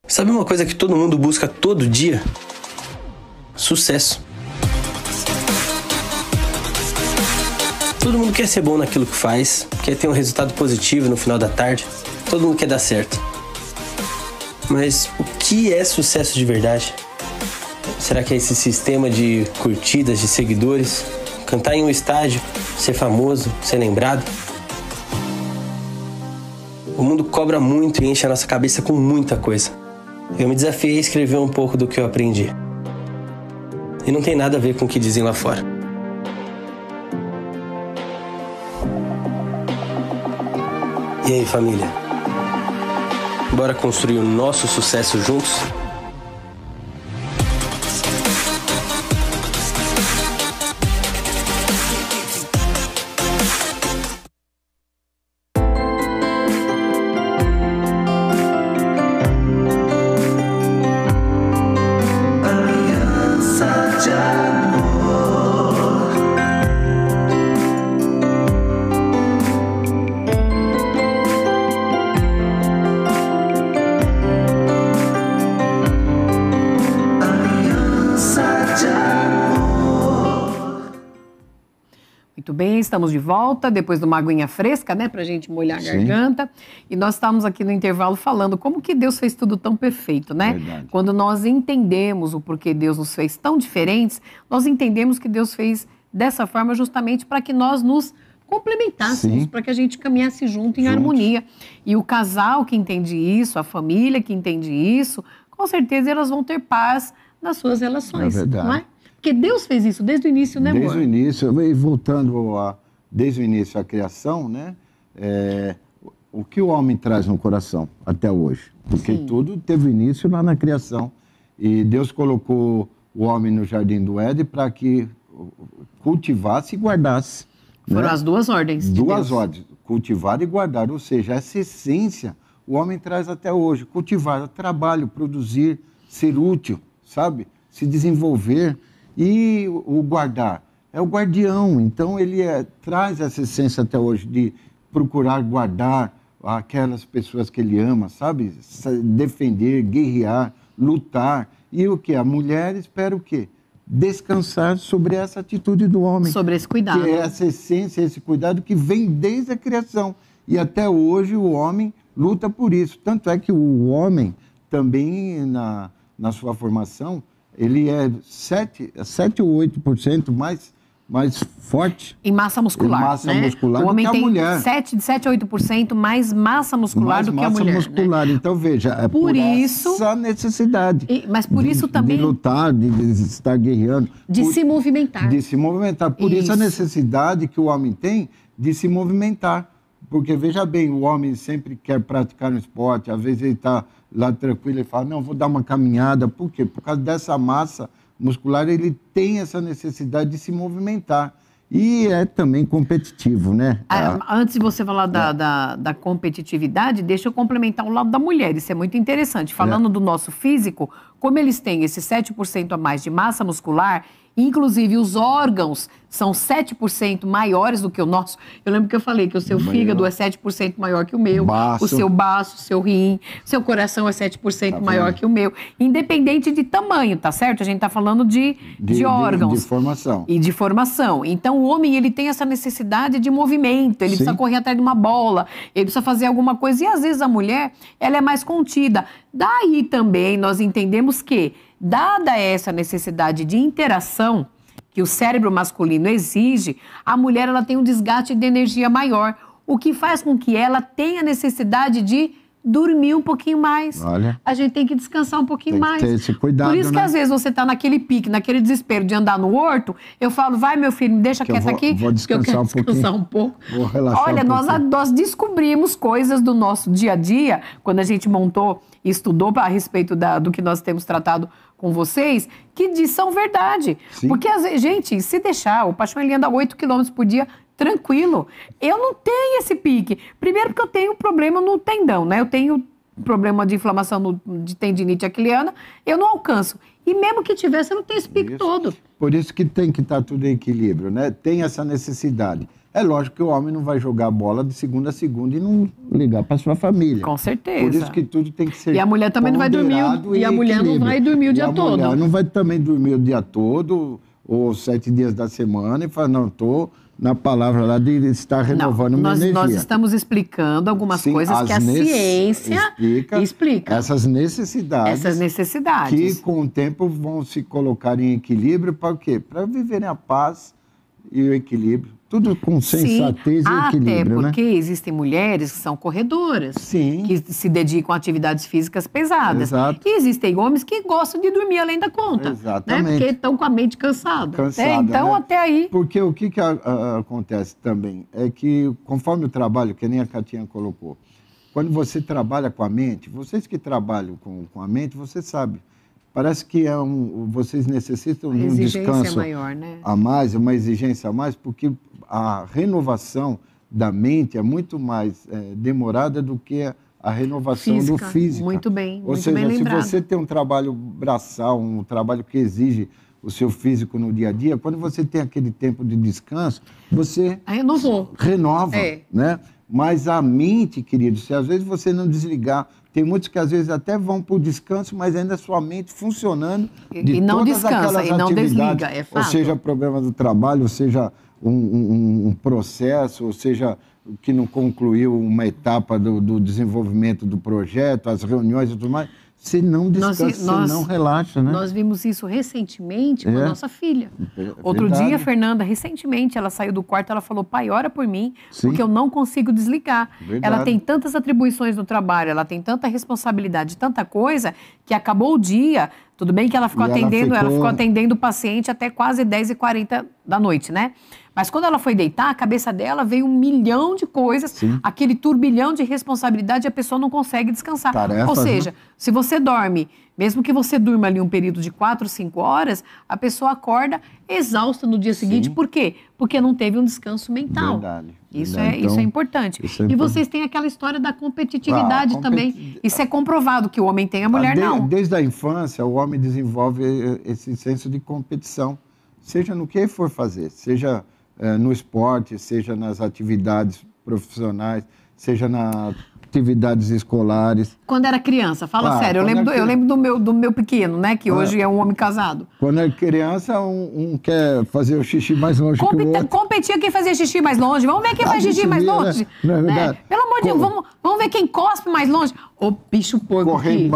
Sabe uma coisa que todo mundo busca todo dia? Sucesso. Todo mundo quer ser bom naquilo que faz, quer ter um resultado positivo no final da tarde, todo mundo quer dar certo. Mas o que é sucesso de verdade? Será que é esse sistema de curtidas, de seguidores? Cantar em um estádio, ser famoso, ser lembrado? O mundo cobra muito e enche a nossa cabeça com muita coisa. Eu me desafiei a escrever um pouco do que eu aprendi. E não tem nada a ver com o que dizem lá fora. E aí, família? Bora construir o nosso sucesso juntos? Muito bem, estamos de volta, depois de uma aguinha fresca, né, pra gente molhar a garganta. E nós estamos aqui no intervalo falando como que Deus fez tudo tão perfeito, né? Verdade. Quando nós entendemos o porquê Deus nos fez tão diferentes, nós entendemos que Deus fez dessa forma justamente para que nós nos complementássemos, para que a gente caminhasse junto em harmonia. E o casal que entende isso, a família que entende isso, com certeza elas vão ter paz nas suas relações, não é? Porque Deus fez isso desde o início, né, amor? Desde o início, e voltando desde o início à criação, né? O que o homem traz no coração até hoje? Porque tudo teve início lá na criação. E Deus colocou o homem no jardim do Éden para que cultivasse e guardasse. Foram as duas ordens. Duas ordens, cultivar e guardar. Ou seja, essa essência o homem traz até hoje. Cultivar, trabalho, produzir, ser útil, sabe? Se desenvolver. E o guardar é o guardião, então ele traz essa essência até hoje de procurar guardar aquelas pessoas que ele ama, sabe? Defender, guerrear, lutar. E o que? A mulher espera o quê? Descansar sobre essa atitude do homem. Sobre esse cuidado. Que é essa essência, esse cuidado que vem desde a criação. E até hoje o homem luta por isso. Tanto é que o homem também, na sua formação, ele é 7 ou 8% mais forte. Em massa muscular. Em massa né? muscular o homem do que a mulher. tem 7 a 8% mais massa muscular do que a mulher. Mais massa muscular. Né? Então, veja, é por essa necessidade. Mas por isso também... De lutar, de estar guerreando. De se movimentar. De se movimentar. Por isso a necessidade que o homem tem de se movimentar. Porque, veja bem, o homem sempre quer praticar um esporte, às vezes ele está lá tranquilo e fala, não, vou dar uma caminhada. Por quê? Por causa dessa massa muscular, ele tem essa necessidade de se movimentar. E é também competitivo, né? Antes de você falar da competitividade, deixa eu complementar o lado da mulher. Isso é muito interessante. Falando do nosso físico, como eles têm esse 7% a mais de massa muscular, inclusive os órgãos são 7% maiores do que o nosso. Eu lembro que eu falei que o seu fígado é 7% maior que o meu, o seu baço, o seu rim, seu coração é 7% maior que o meu. Independente de tamanho, tá certo? A gente tá falando de órgãos. De formação. E de formação. Então, o homem, ele tem essa necessidade de movimento, ele precisa correr atrás de uma bola, ele precisa fazer alguma coisa. E, às vezes, a mulher, ela é mais contida. Daí, também, nós entendemos que, dada essa necessidade de interação que o cérebro masculino exige, a mulher ela tem um desgaste de energia maior, o que faz com que ela tenha necessidade de dormir um pouquinho mais. Olha. A gente tem que descansar um pouquinho mais. Tem que ter esse cuidado, Por isso que às vezes você está naquele pique, naquele desespero de andar no horto, eu falo, vai meu filho, me deixa quieta aqui, vou descansar que eu quero descansar um pouco. Vou relaxar Olha, um pouquinho. nós descobrimos coisas do nosso dia a dia, quando a gente montou e estudou a respeito do que nós temos tratado com vocês, que são verdade. Sim. Porque, gente, se deixar, o Paixão ele anda 8 km por dia, tranquilo. Eu não tenho esse pique. Primeiro porque eu tenho problema no tendão, né? Eu tenho problema de inflamação de tendinite aquiliana, eu não alcanço. E mesmo que tivesse, eu não tenho esse pique todo. Por isso que tem que estar tudo em equilíbrio, né? Tem essa necessidade. É lógico que o homem não vai jogar bola de segunda a segunda e não ligar para sua família. Com certeza. Por isso que tudo tem que ser E a mulher também não vai dormir, e a mulher não vai dormir o dia todo. A mulher não vai também dormir o dia todo, ou 7 dias da semana, e falar, não, estou na palavra lá de estar renovando uma energia. Nós estamos explicando algumas coisas que a ciência explica. Essas necessidades. Que com o tempo vão se colocar em equilíbrio para o quê? Para viverem a paz e o equilíbrio. Tudo com sensatez e equilíbrio, até porque existem mulheres que são corredoras, Sim. que se dedicam a atividades físicas pesadas. Exato. E existem homens que gostam de dormir além da conta. Exatamente. Né? Porque estão com a mente cansada. Então, né? até aí... Porque o que acontece também é que, conforme o trabalho, que nem a Catinha colocou, quando você trabalha com a mente, vocês que trabalham com a mente, você sabe, parece que vocês necessitam de um descanso maior, né? a mais, uma exigência a mais, porque a renovação da mente é muito mais demorada do que a renovação do físico. Muito bem, Ou seja, bem lembrado. Se você tem um trabalho braçal, um trabalho que exige o seu físico no dia a dia, quando você tem aquele tempo de descanso, você renova, né? Mas a mente, querido, se às vezes você não desligar, tem muitos que às vezes até vão para o descanso, mas ainda a sua mente funcionando de não todas descansa, aquelas e não atividades, desliga, é fato. ou seja, problema do trabalho, ou seja, um processo, ou seja, que não concluiu uma etapa do desenvolvimento do projeto, as reuniões e tudo mais. Você não descansa, você não relaxa, né? Nós vimos isso recentemente com a nossa filha. Outro dia, Fernanda, recentemente, ela saiu do quarto, ela falou, pai, ora por mim, porque eu não consigo desligar. Ela tem tantas atribuições no trabalho, ela tem tanta responsabilidade, tanta coisa, que acabou o dia, tudo bem que ela ficou atendendo o paciente até quase 10h40 da noite, né? Mas quando ela foi deitar, a cabeça dela veio 1 milhão de coisas, aquele turbilhão de responsabilidade, e a pessoa não consegue descansar. Tarefas, ou seja, se você dorme, mesmo que você durma ali um período de 4, 5 horas, a pessoa acorda exausta no dia seguinte. Por quê? Porque não teve um descanso mental. Verdade. Isso é importante. E vocês têm aquela história da competitividade também. Isso é comprovado, que o homem tem, a mulher não. Desde a infância, o homem desenvolve esse senso de competição, seja no que for fazer, seja no esporte, seja nas atividades profissionais, seja nas atividades escolares. Quando era criança, fala sério, eu lembro do meu pequeno, né, que hoje é um homem casado. Quando é criança, um quer fazer o xixi mais longe que o outro. Competia quem fazia xixi mais longe. Vamos ver quem faz xixi mais longe. Né? Não é verdade? Pelo amor de Deus, vamos ver quem cospe mais longe. Ô, bicho porco. Correr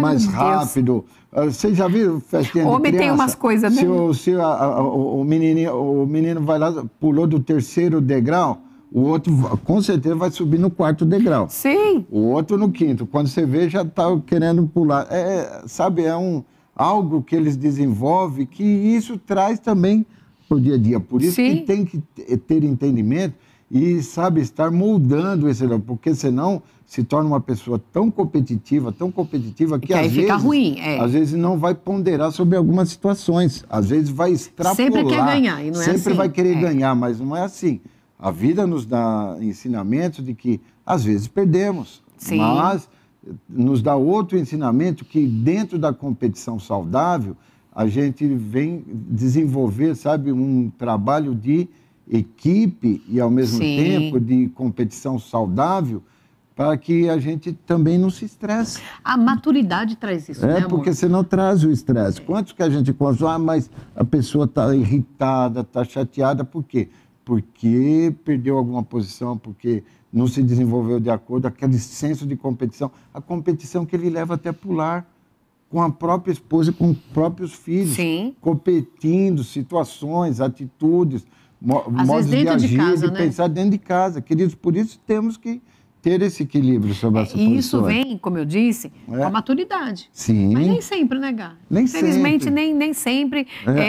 mais rápido. Vocês já viram festinha de criança? Homem tem umas coisas, né? Se o menino vai lá, pulou do 3º degrau, o outro com certeza vai subir no 4º degrau. Sim. O outro no 5º. Quando você vê, já está querendo pular. Sabe, algo que eles desenvolvem que isso traz também para o dia a dia. Por isso que tem que ter entendimento e, sabe, estar moldando esse... Porque senão se torna uma pessoa tão competitiva que às vezes, fica ruim. Às vezes não vai ponderar sobre algumas situações. Às vezes vai extrapolar. Sempre quer ganhar, e não é assim. Sempre vai querer ganhar, mas não é assim. A vida nos dá ensinamentos de que às vezes perdemos, mas nos dá outro ensinamento que dentro da competição saudável a gente vem desenvolver, sabe, um trabalho de equipe e ao mesmo tempo de competição saudável, para que a gente também não se estresse. A maturidade traz isso, né, amor? Porque senão traz o estresse. Quantos que a gente conta, mas a pessoa está irritada, está chateada, por quê? Porque perdeu alguma posição, porque não se desenvolveu de acordo, aquele senso de competição. A competição que ele leva até pular com a própria esposa, com os próprios filhos. Competindo, situações, atitudes, modos de agir, de pensar dentro de casa. Queridos, por isso temos que ter esse equilíbrio sobre essa posição. E isso vem, como eu disse, com a maturidade. Mas nem sempre, né, Gá? Infelizmente, nem sempre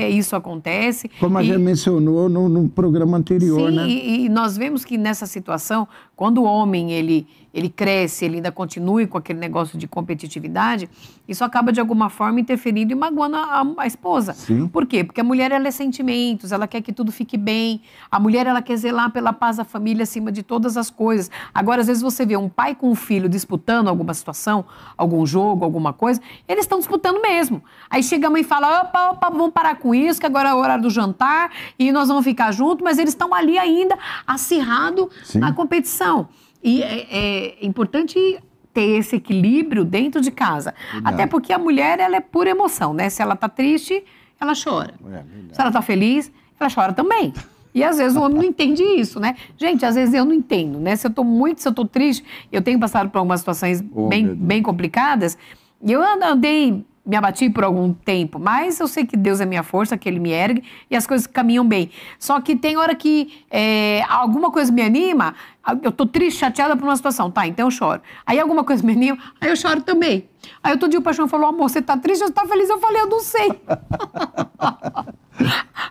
isso acontece. Como a gente mencionou no programa anterior, né? E nós vemos que nessa situação, quando o homem ele cresce, ele ainda continua com aquele negócio de competitividade, isso acaba de alguma forma interferindo e magoando a esposa. Por quê? Porque a mulher, ela é sentimentos, ela quer que tudo fique bem, a mulher, ela quer zelar pela paz da família acima de todas as coisas. Agora, às vezes você vê um pai com um filho disputando alguma situação, algum jogo, alguma coisa, eles estão disputando mesmo. Aí chega a mãe e fala, opa, vamos parar com isso, que agora é a hora do jantar e nós vamos ficar juntos, mas eles estão ali ainda acirrados na competição. E é importante ter esse equilíbrio dentro de casa. Até porque a mulher, ela é pura emoção, né? Se ela tá triste, ela chora. Se ela tá feliz, ela chora também. E às vezes o homem não entende isso, né? Gente, às vezes eu não entendo, né? Se eu tô triste, eu tenho passado por algumas situações bem complicadas, e eu andei, me abati por algum tempo, mas eu sei que Deus é minha força, que Ele me ergue e as coisas caminham bem. Só que tem hora que alguma coisa me anima, eu tô triste, chateada por uma situação, tá, então eu choro. Aí alguma coisa me anima, aí eu choro também. Aí outro dia o Paixão falou, amor, você tá triste ou você tá feliz? Eu falei, eu não sei.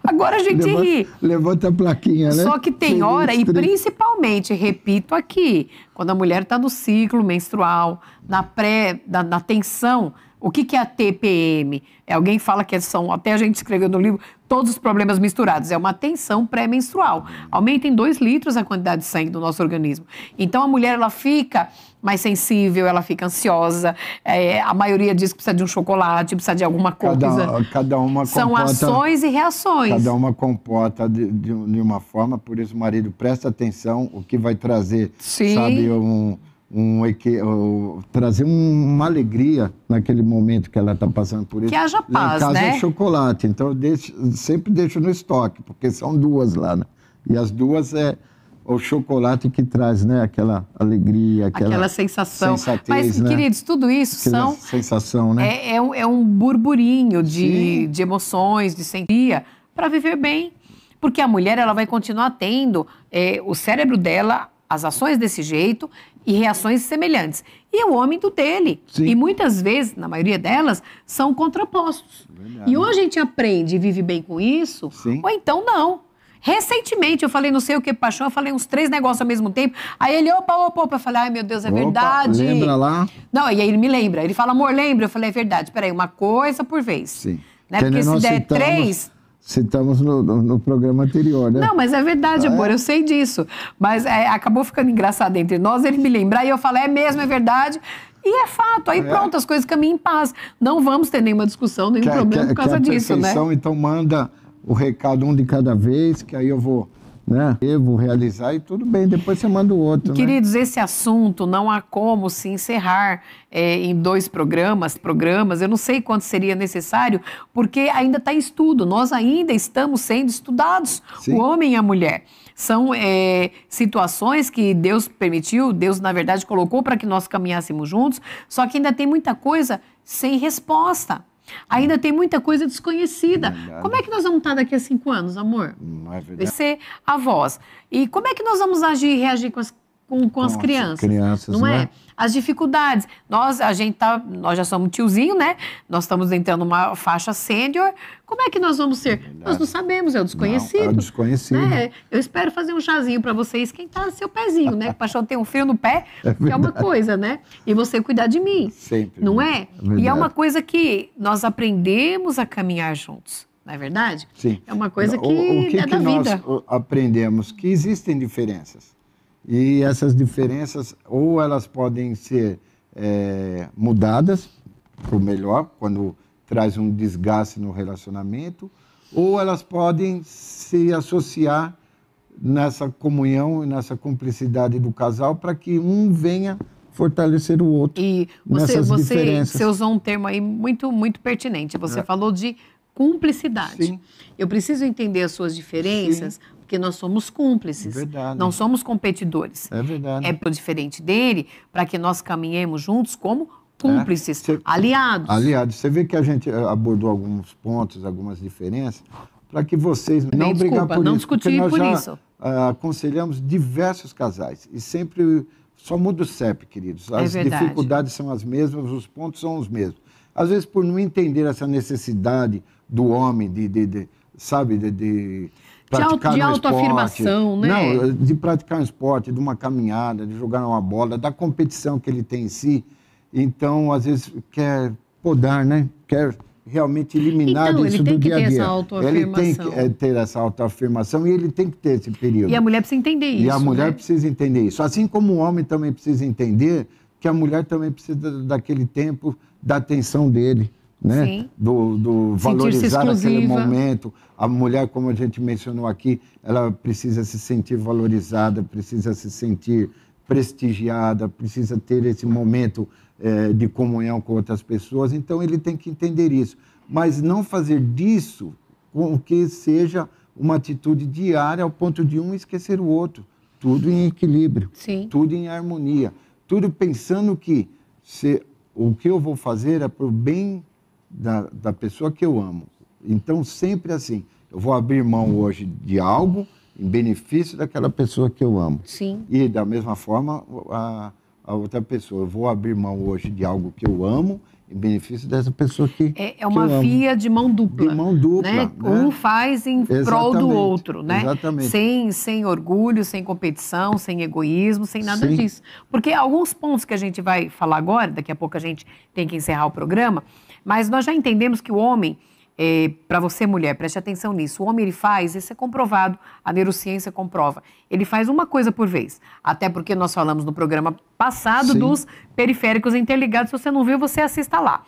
Agora a gente ri. Levanta a plaquinha, né? Só que tem hora, e principalmente, repito aqui, quando a mulher está no ciclo menstrual, na tensão. O que é a TPM? Alguém fala que são, até a gente escreveu no livro, todos os problemas misturados. É uma tensão pré-menstrual. Aumenta em 2 litros a quantidade de sangue do nosso organismo. Então a mulher, ela fica mais sensível, ela fica ansiosa. A maioria diz que precisa de um chocolate, precisa de alguma coisa. Cada uma são comporta, ações e reações. Cada uma comporta de uma forma, por isso o marido presta atenção, o que vai trazer, Sim. sabe, trazer uma alegria naquele momento que ela está passando por isso. Que haja paz, lá em casa né? é chocolate, então eu sempre deixo no estoque, porque são 2 lá, né? E as 2 é o chocolate que traz, né? Aquela alegria, aquela sensação. Sensatez, mas, né? queridos, tudo isso Aquela sensação, né? é um burburinho de emoções, de sentia, para viver bem. Porque a mulher, ela vai continuar tendo o cérebro dela, as ações desse jeito e reações semelhantes. E o homem do dele. Sim. E muitas vezes, na maioria delas, são contrapostos. Verdade. E ou a gente aprende e vive bem com isso, Sim. ou então não. Recentemente, eu falei não sei o que, Paixão, eu falei uns 3 negócios ao mesmo tempo. Aí ele, opa, eu falei, ai meu Deus, é verdade. Lembra lá? Não, e aí ele me lembra. Ele fala, amor, lembra? Eu falei, é verdade, peraí, uma coisa por vez. Sim. Né? Porque se der 3... Citamos no programa anterior, né? Não, mas é verdade, amor, eu sei disso. Mas acabou ficando engraçado entre nós, ele me lembrar e eu falei, é mesmo, é verdade. E é fato, aí pronto, as coisas caminham em paz. Não vamos ter nenhuma discussão, nenhum problema por causa disso, né? Então manda o recado um de cada vez, que aí eu vou realizar e tudo bem, depois você manda o outro. Queridos, esse assunto não há como se encerrar em 2 programas, eu não sei quanto seria necessário, porque ainda está em estudo, nós ainda estamos sendo estudados, Sim. O homem e a mulher. São situações que Deus permitiu, Deus, na verdade, colocou para que nós caminhássemos juntos, só que ainda tem muita coisa sem resposta. Ainda tem muita coisa desconhecida. Verdade. Como é que nós vamos estar daqui a 5 anos, amor? Não é verdade. Ser avós. E como é que nós vamos agir e reagir com as crianças? Não é? As dificuldades. Nós já somos tiozinho, né? Nós estamos entrando numa faixa sênior. Como é que nós vamos ser? Nós não sabemos, é o desconhecido. Não, é o desconhecido. Né? Eu espero fazer um chazinho para você esquentar seu pezinho, né? O Paixão tem um frio no pé, que é uma coisa, né? E você cuidar de mim. Sempre. Não é? Verdade. E é uma coisa que nós aprendemos a caminhar juntos. Não é verdade? Sim. É uma coisa que o que é da vida. Nós aprendemos? Que existem diferenças. E essas diferenças, ou elas podem ser mudadas para o melhor, quando traz um desgaste no relacionamento, ou elas podem se associar nessa comunhão e nessa cumplicidade do casal para que um venha fortalecer o outro. E você usou um termo aí muito, muito pertinente. Você falou de cumplicidade. Sim. Eu preciso entender as suas diferenças, porque nós somos cúmplices. Verdade. Não somos competidores. É verdade. É diferente dele, para que nós caminhemos juntos como cúmplices, aliados. Aliados. Você vê que a gente abordou alguns pontos, algumas diferenças, para que vocês não brigar por não isso. discutir nós por já isso. Aconselhamos diversos casais e sempre só muda o CEP, queridos. As verdade. dificuldades são as mesmas, os pontos são os mesmos. Às vezes, por não entender essa necessidade do homem de praticar de um autoafirmação, esporte, né? Não, de praticar um esporte, de uma caminhada, de jogar uma bola, da competição que ele tem em si. Então, às vezes, quer podar, né? Quer realmente eliminar então, isso do dia a dia. Ele tem que ter essa autoafirmação e ele tem que ter esse período. E a mulher precisa entender isso. E a mulher né? precisa entender isso. Assim como o homem também precisa entender que a mulher também precisa daquele tempo, da atenção dele, né? Sim. Do valorizar aquele exclusiva. momento. A mulher, como a gente mencionou aqui, ela precisa se sentir valorizada, precisa se sentir prestigiada, precisa ter esse momento de comunhão com outras pessoas. Então, ele tem que entender isso. Mas não fazer disso com que seja uma atitude diária ao ponto de um esquecer o outro. Tudo em equilíbrio, Sim. tudo em harmonia, tudo pensando que o que eu vou fazer é para o bem da pessoa que eu amo. Então, sempre assim, eu vou abrir mão hoje de algo em benefício daquela pessoa que eu amo. Sim. E, da mesma forma, a outra pessoa. Eu vou abrir mão hoje de algo que eu amo em benefício dessa pessoa que É uma via de mão dupla. De mão dupla. Né? Um faz em prol do outro, né? Exatamente. Sem orgulho, sem competição, sem egoísmo, sem nada Sim. disso. Porque alguns pontos que a gente vai falar agora, daqui a pouco a gente tem que encerrar o programa, mas nós já entendemos que o homem, para você mulher, preste atenção nisso, o homem ele faz, isso é comprovado, a neurociência comprova, ele faz uma coisa por vez, até porque nós falamos no programa passado Sim. dos periféricos interligados, se você não viu, você assista lá.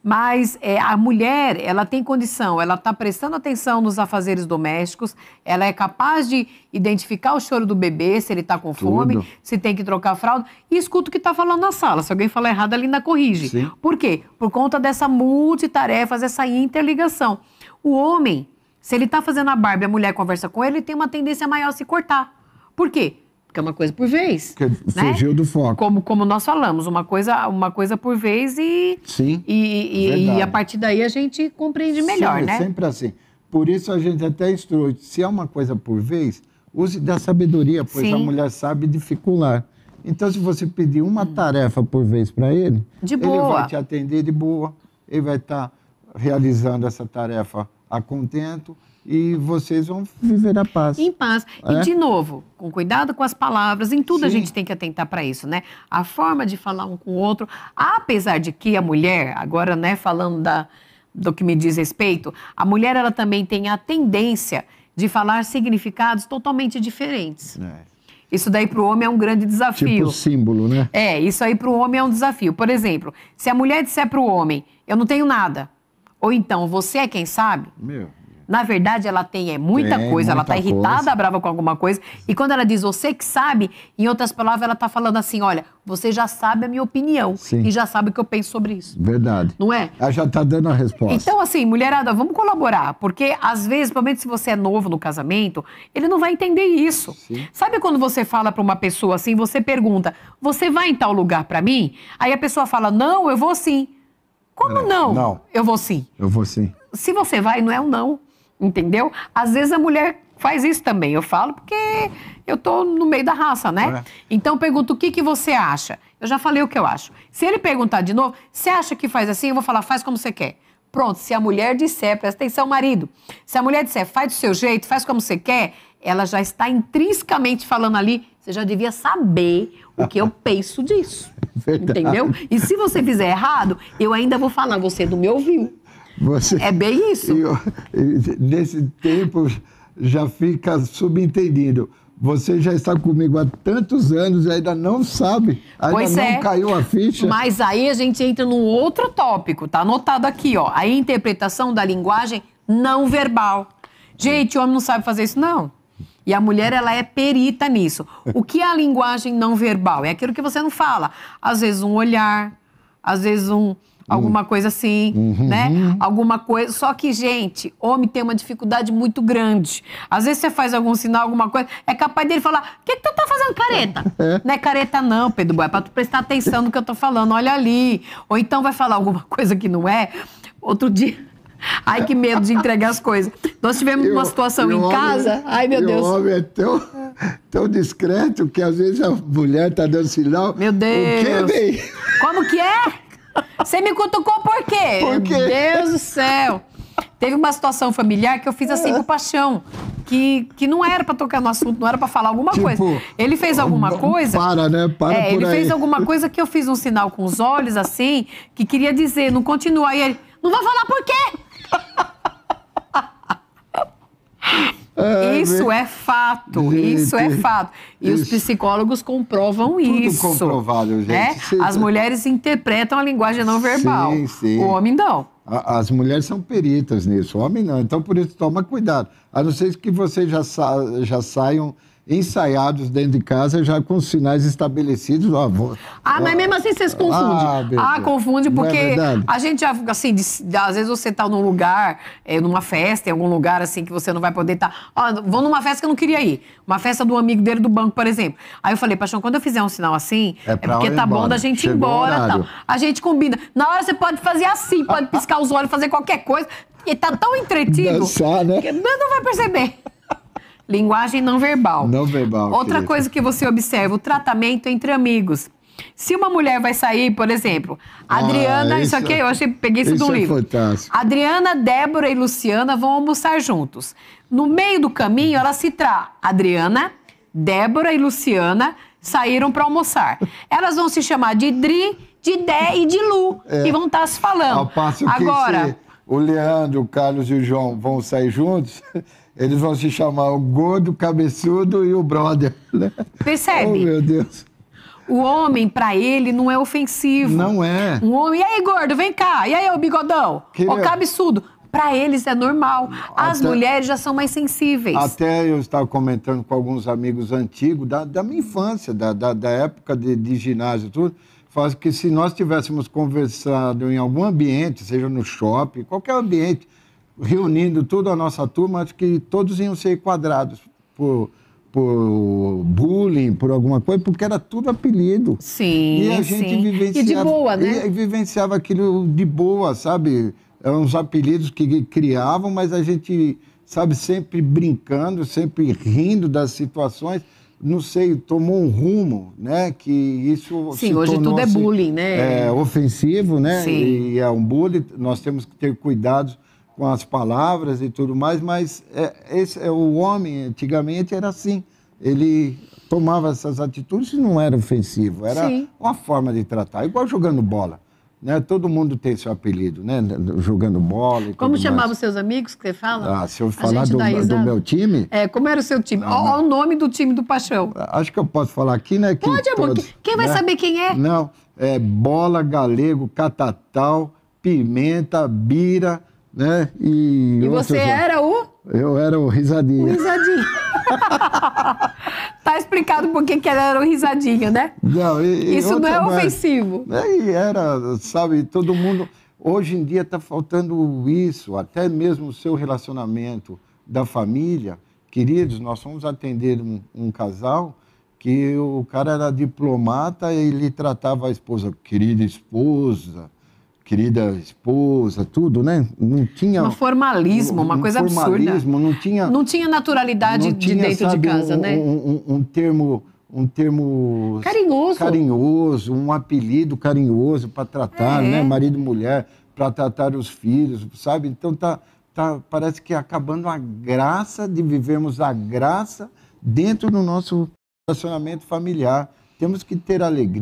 Mas a mulher, ela tem condição, ela está prestando atenção nos afazeres domésticos, ela é capaz de identificar o choro do bebê, se ele está com fome, se tem que trocar a fralda, e escuta o que está falando na sala. Se alguém falar errado, ela ainda corrige. Sim. Por quê? Por conta dessa multitarefas, essa interligação. O homem, se ele está fazendo a barba e a mulher conversa com ele tem uma tendência maior a se cortar. Por quê? Porque é uma coisa por vez. Que fugiu do foco. Como nós falamos, uma coisa por vez Sim, e a partir daí a gente compreende melhor, Sim, né? Sempre assim. Por isso a gente até instrui, se é uma coisa por vez, use da sabedoria, pois Sim. a mulher sabe dificular. Então, se você pedir uma tarefa por vez para ele, De ele boa. vai te atender de boa, ele vai estar realizando essa tarefa a contento e vocês vão viver a paz. Em paz. E, de novo, com cuidado com as palavras, em tudo a Sim. gente tem que atentar para isso, né? A forma de falar um com o outro, apesar de que a mulher, agora, né, falando do que me diz respeito, a mulher, ela também tem a tendência de falar significados totalmente diferentes. Isso daí para o homem é um grande desafio. Tipo símbolo, né? Isso aí para o homem é um desafio. Por exemplo, se a mulher disser para o homem, eu não tenho nada, ou então, você é quem sabe, na verdade ela tem muita coisa, ela está irritada, brava com alguma coisa, e quando ela diz você que sabe, em outras palavras ela está falando assim, olha, você já sabe a minha opinião, Sim. e já sabe o que eu penso sobre isso. Verdade. Não é? Ela já está dando a resposta. Então, assim, mulherada, vamos colaborar, porque às vezes, principalmente se você é novo no casamento, ele não vai entender isso. Sim. Sabe quando você fala para uma pessoa assim, você pergunta, você vai em tal lugar para mim? Aí a pessoa fala, não, eu vou sim. Como não? Não. Eu vou sim. Eu vou sim. Se você vai, não é um não, entendeu? Às vezes a mulher faz isso também, eu falo porque eu tô no meio da raça, né? Então pergunto, o que você acha? Eu já falei o que eu acho. Se ele perguntar de novo, você acha que faz assim? Eu vou falar, faz como você quer. Pronto, se a mulher disser, presta atenção, marido, se a mulher disser, faz do seu jeito, faz como você quer, ela já está intrinsecamente falando ali, você já devia saber o que eu penso disso. Verdade. Entendeu? E se você fizer errado, eu ainda vou falar, você não me ouviu. É bem isso. Nesse tempo já fica subentendido. Você já está comigo há tantos anos e ainda não sabe, ainda não caiu a ficha. Mas aí a gente entra num outro tópico, tá anotado aqui, ó. A interpretação da linguagem não verbal. Gente, o homem não sabe fazer isso, não. E a mulher, ela é perita nisso. O que é a linguagem não verbal? É aquilo que você não fala. Às vezes um olhar, às vezes alguma coisa assim, né? Alguma coisa. Só que, gente, homem tem uma dificuldade muito grande. Às vezes você faz algum sinal, alguma coisa, é capaz dele falar, o que tu tá fazendo careta? Não é careta não, Pedro Boy, é pra tu prestar atenção no que eu tô falando, olha ali. Ou então vai falar alguma coisa que não é. Outro dia... Ai, que medo de entregar as coisas. Nós tivemos uma situação em casa. Ai, meu Deus. O homem é tão discreto que às vezes a mulher tá dando sinal. Meu Deus. O quê, bem? Como que é? Você me cutucou por quê? Por quê? Meu Deus do céu. Teve uma situação familiar que eu fiz assim por paixão. Que não era pra tocar no assunto, não era pra falar alguma coisa. Ele fez alguma coisa... Para, né? Para por aí. Ele fez alguma coisa que eu fiz um sinal com os olhos, assim, que queria dizer, não continua. Aí ele, não vai falar por quê? Isso é fato, gente, isso é fato. E os psicólogos comprovam isso. Tudo comprovado, gente. Né? As mulheres interpretam a linguagem não verbal. Sim, sim. O homem não. As mulheres são peritas nisso, o homem não. Então, por isso, toma cuidado. A não ser que vocês já saiam ensaiados dentro de casa, já com sinais estabelecidos. Mas mesmo assim vocês confundem. Confunde porque a gente já, assim, às vezes você tá num lugar, numa festa, em algum lugar assim que você não vai poder estar. Vou numa festa que eu não queria ir. Uma festa do amigo dele do banco, por exemplo. Aí eu falei, Paixão, quando eu fizer um sinal assim, é porque tá bom da gente ir embora. Tal. A gente combina. Na hora você pode fazer assim, pode piscar os olhos, fazer qualquer coisa. E tá tão entretido dançar, né? Que não vai perceber. Linguagem não verbal. Não verbal. Outra coisa que você observa, o tratamento entre amigos. Se uma mulher vai sair, por exemplo, Adriana, isso aqui eu peguei isso de um livro. Fantástico. Adriana, Débora e Luciana vão almoçar juntos. No meio do caminho, ela cita Adriana, Débora e Luciana saíram para almoçar. Elas vão se chamar de Dri, de Dé e de Lu, e vão estar se falando. Ao passo que agora, o Leandro, o Carlos e o João vão sair juntos, eles vão se chamar o gordo, o cabeçudo e o brother. Né? Percebe? Oh, meu Deus. O homem, pra ele, não é ofensivo. Não é. Um homem, e aí, gordo, vem cá. E aí, ô bigodão? Ó, cabeçudo. Pra eles é normal. As mulheres já são mais sensíveis. Até eu estava comentando com alguns amigos antigos, da minha infância, da época de ginásio e tudo, faz que se nós tivéssemos conversado em algum ambiente, seja no shopping, qualquer ambiente, reunindo toda a nossa turma, acho que todos iam ser enquadrados por bullying, por alguma coisa, porque era tudo apelido. Sim, e a gente vivenciava, e de boa, né? E vivenciava aquilo de boa, sabe? Eram uns apelidos que criavam, mas a gente, sabe, sempre brincando, sempre rindo das situações. Não sei, tomou um rumo, né? Que isso sim, hoje tudo é bullying, né? É ofensivo, né? Sim. E é um bullying. Nós temos que ter cuidado com as palavras e tudo mais, mas o homem, antigamente, era assim. Ele tomava essas atitudes e não era ofensivo, era uma forma de tratar. Igual jogando bola. Né? Todo mundo tem seu apelido, né? Jogando bola e como chamavam os seus amigos que você fala? Se eu falar do meu time... como era o seu time? Olha o nome do time do Paixão. Acho que eu posso falar aqui, né? Que pode, amor. Quem vai saber quem é? Não, é Bola, Galego, Catatal, Pimenta, Bira, né? E você era o? Eu era o Risadinha. O Risadinha. Tá explicado por que era o Risadinha, né? Não, isso não é ofensivo. E era, sabe, todo mundo... Hoje em dia está faltando isso, até mesmo o seu relacionamento da família. Queridos, nós fomos atender um casal que o cara era diplomata e ele tratava a esposa, querida esposa, tudo, né? Não tinha... Um formalismo, uma coisa absurda. Não tinha naturalidade de dentro de casa, né? Um termo carinhoso, um apelido carinhoso para tratar, né? Marido e mulher, para tratar os filhos, sabe? Então parece que acabando a graça de vivermos a graça dentro do nosso relacionamento familiar. Temos que ter alegria.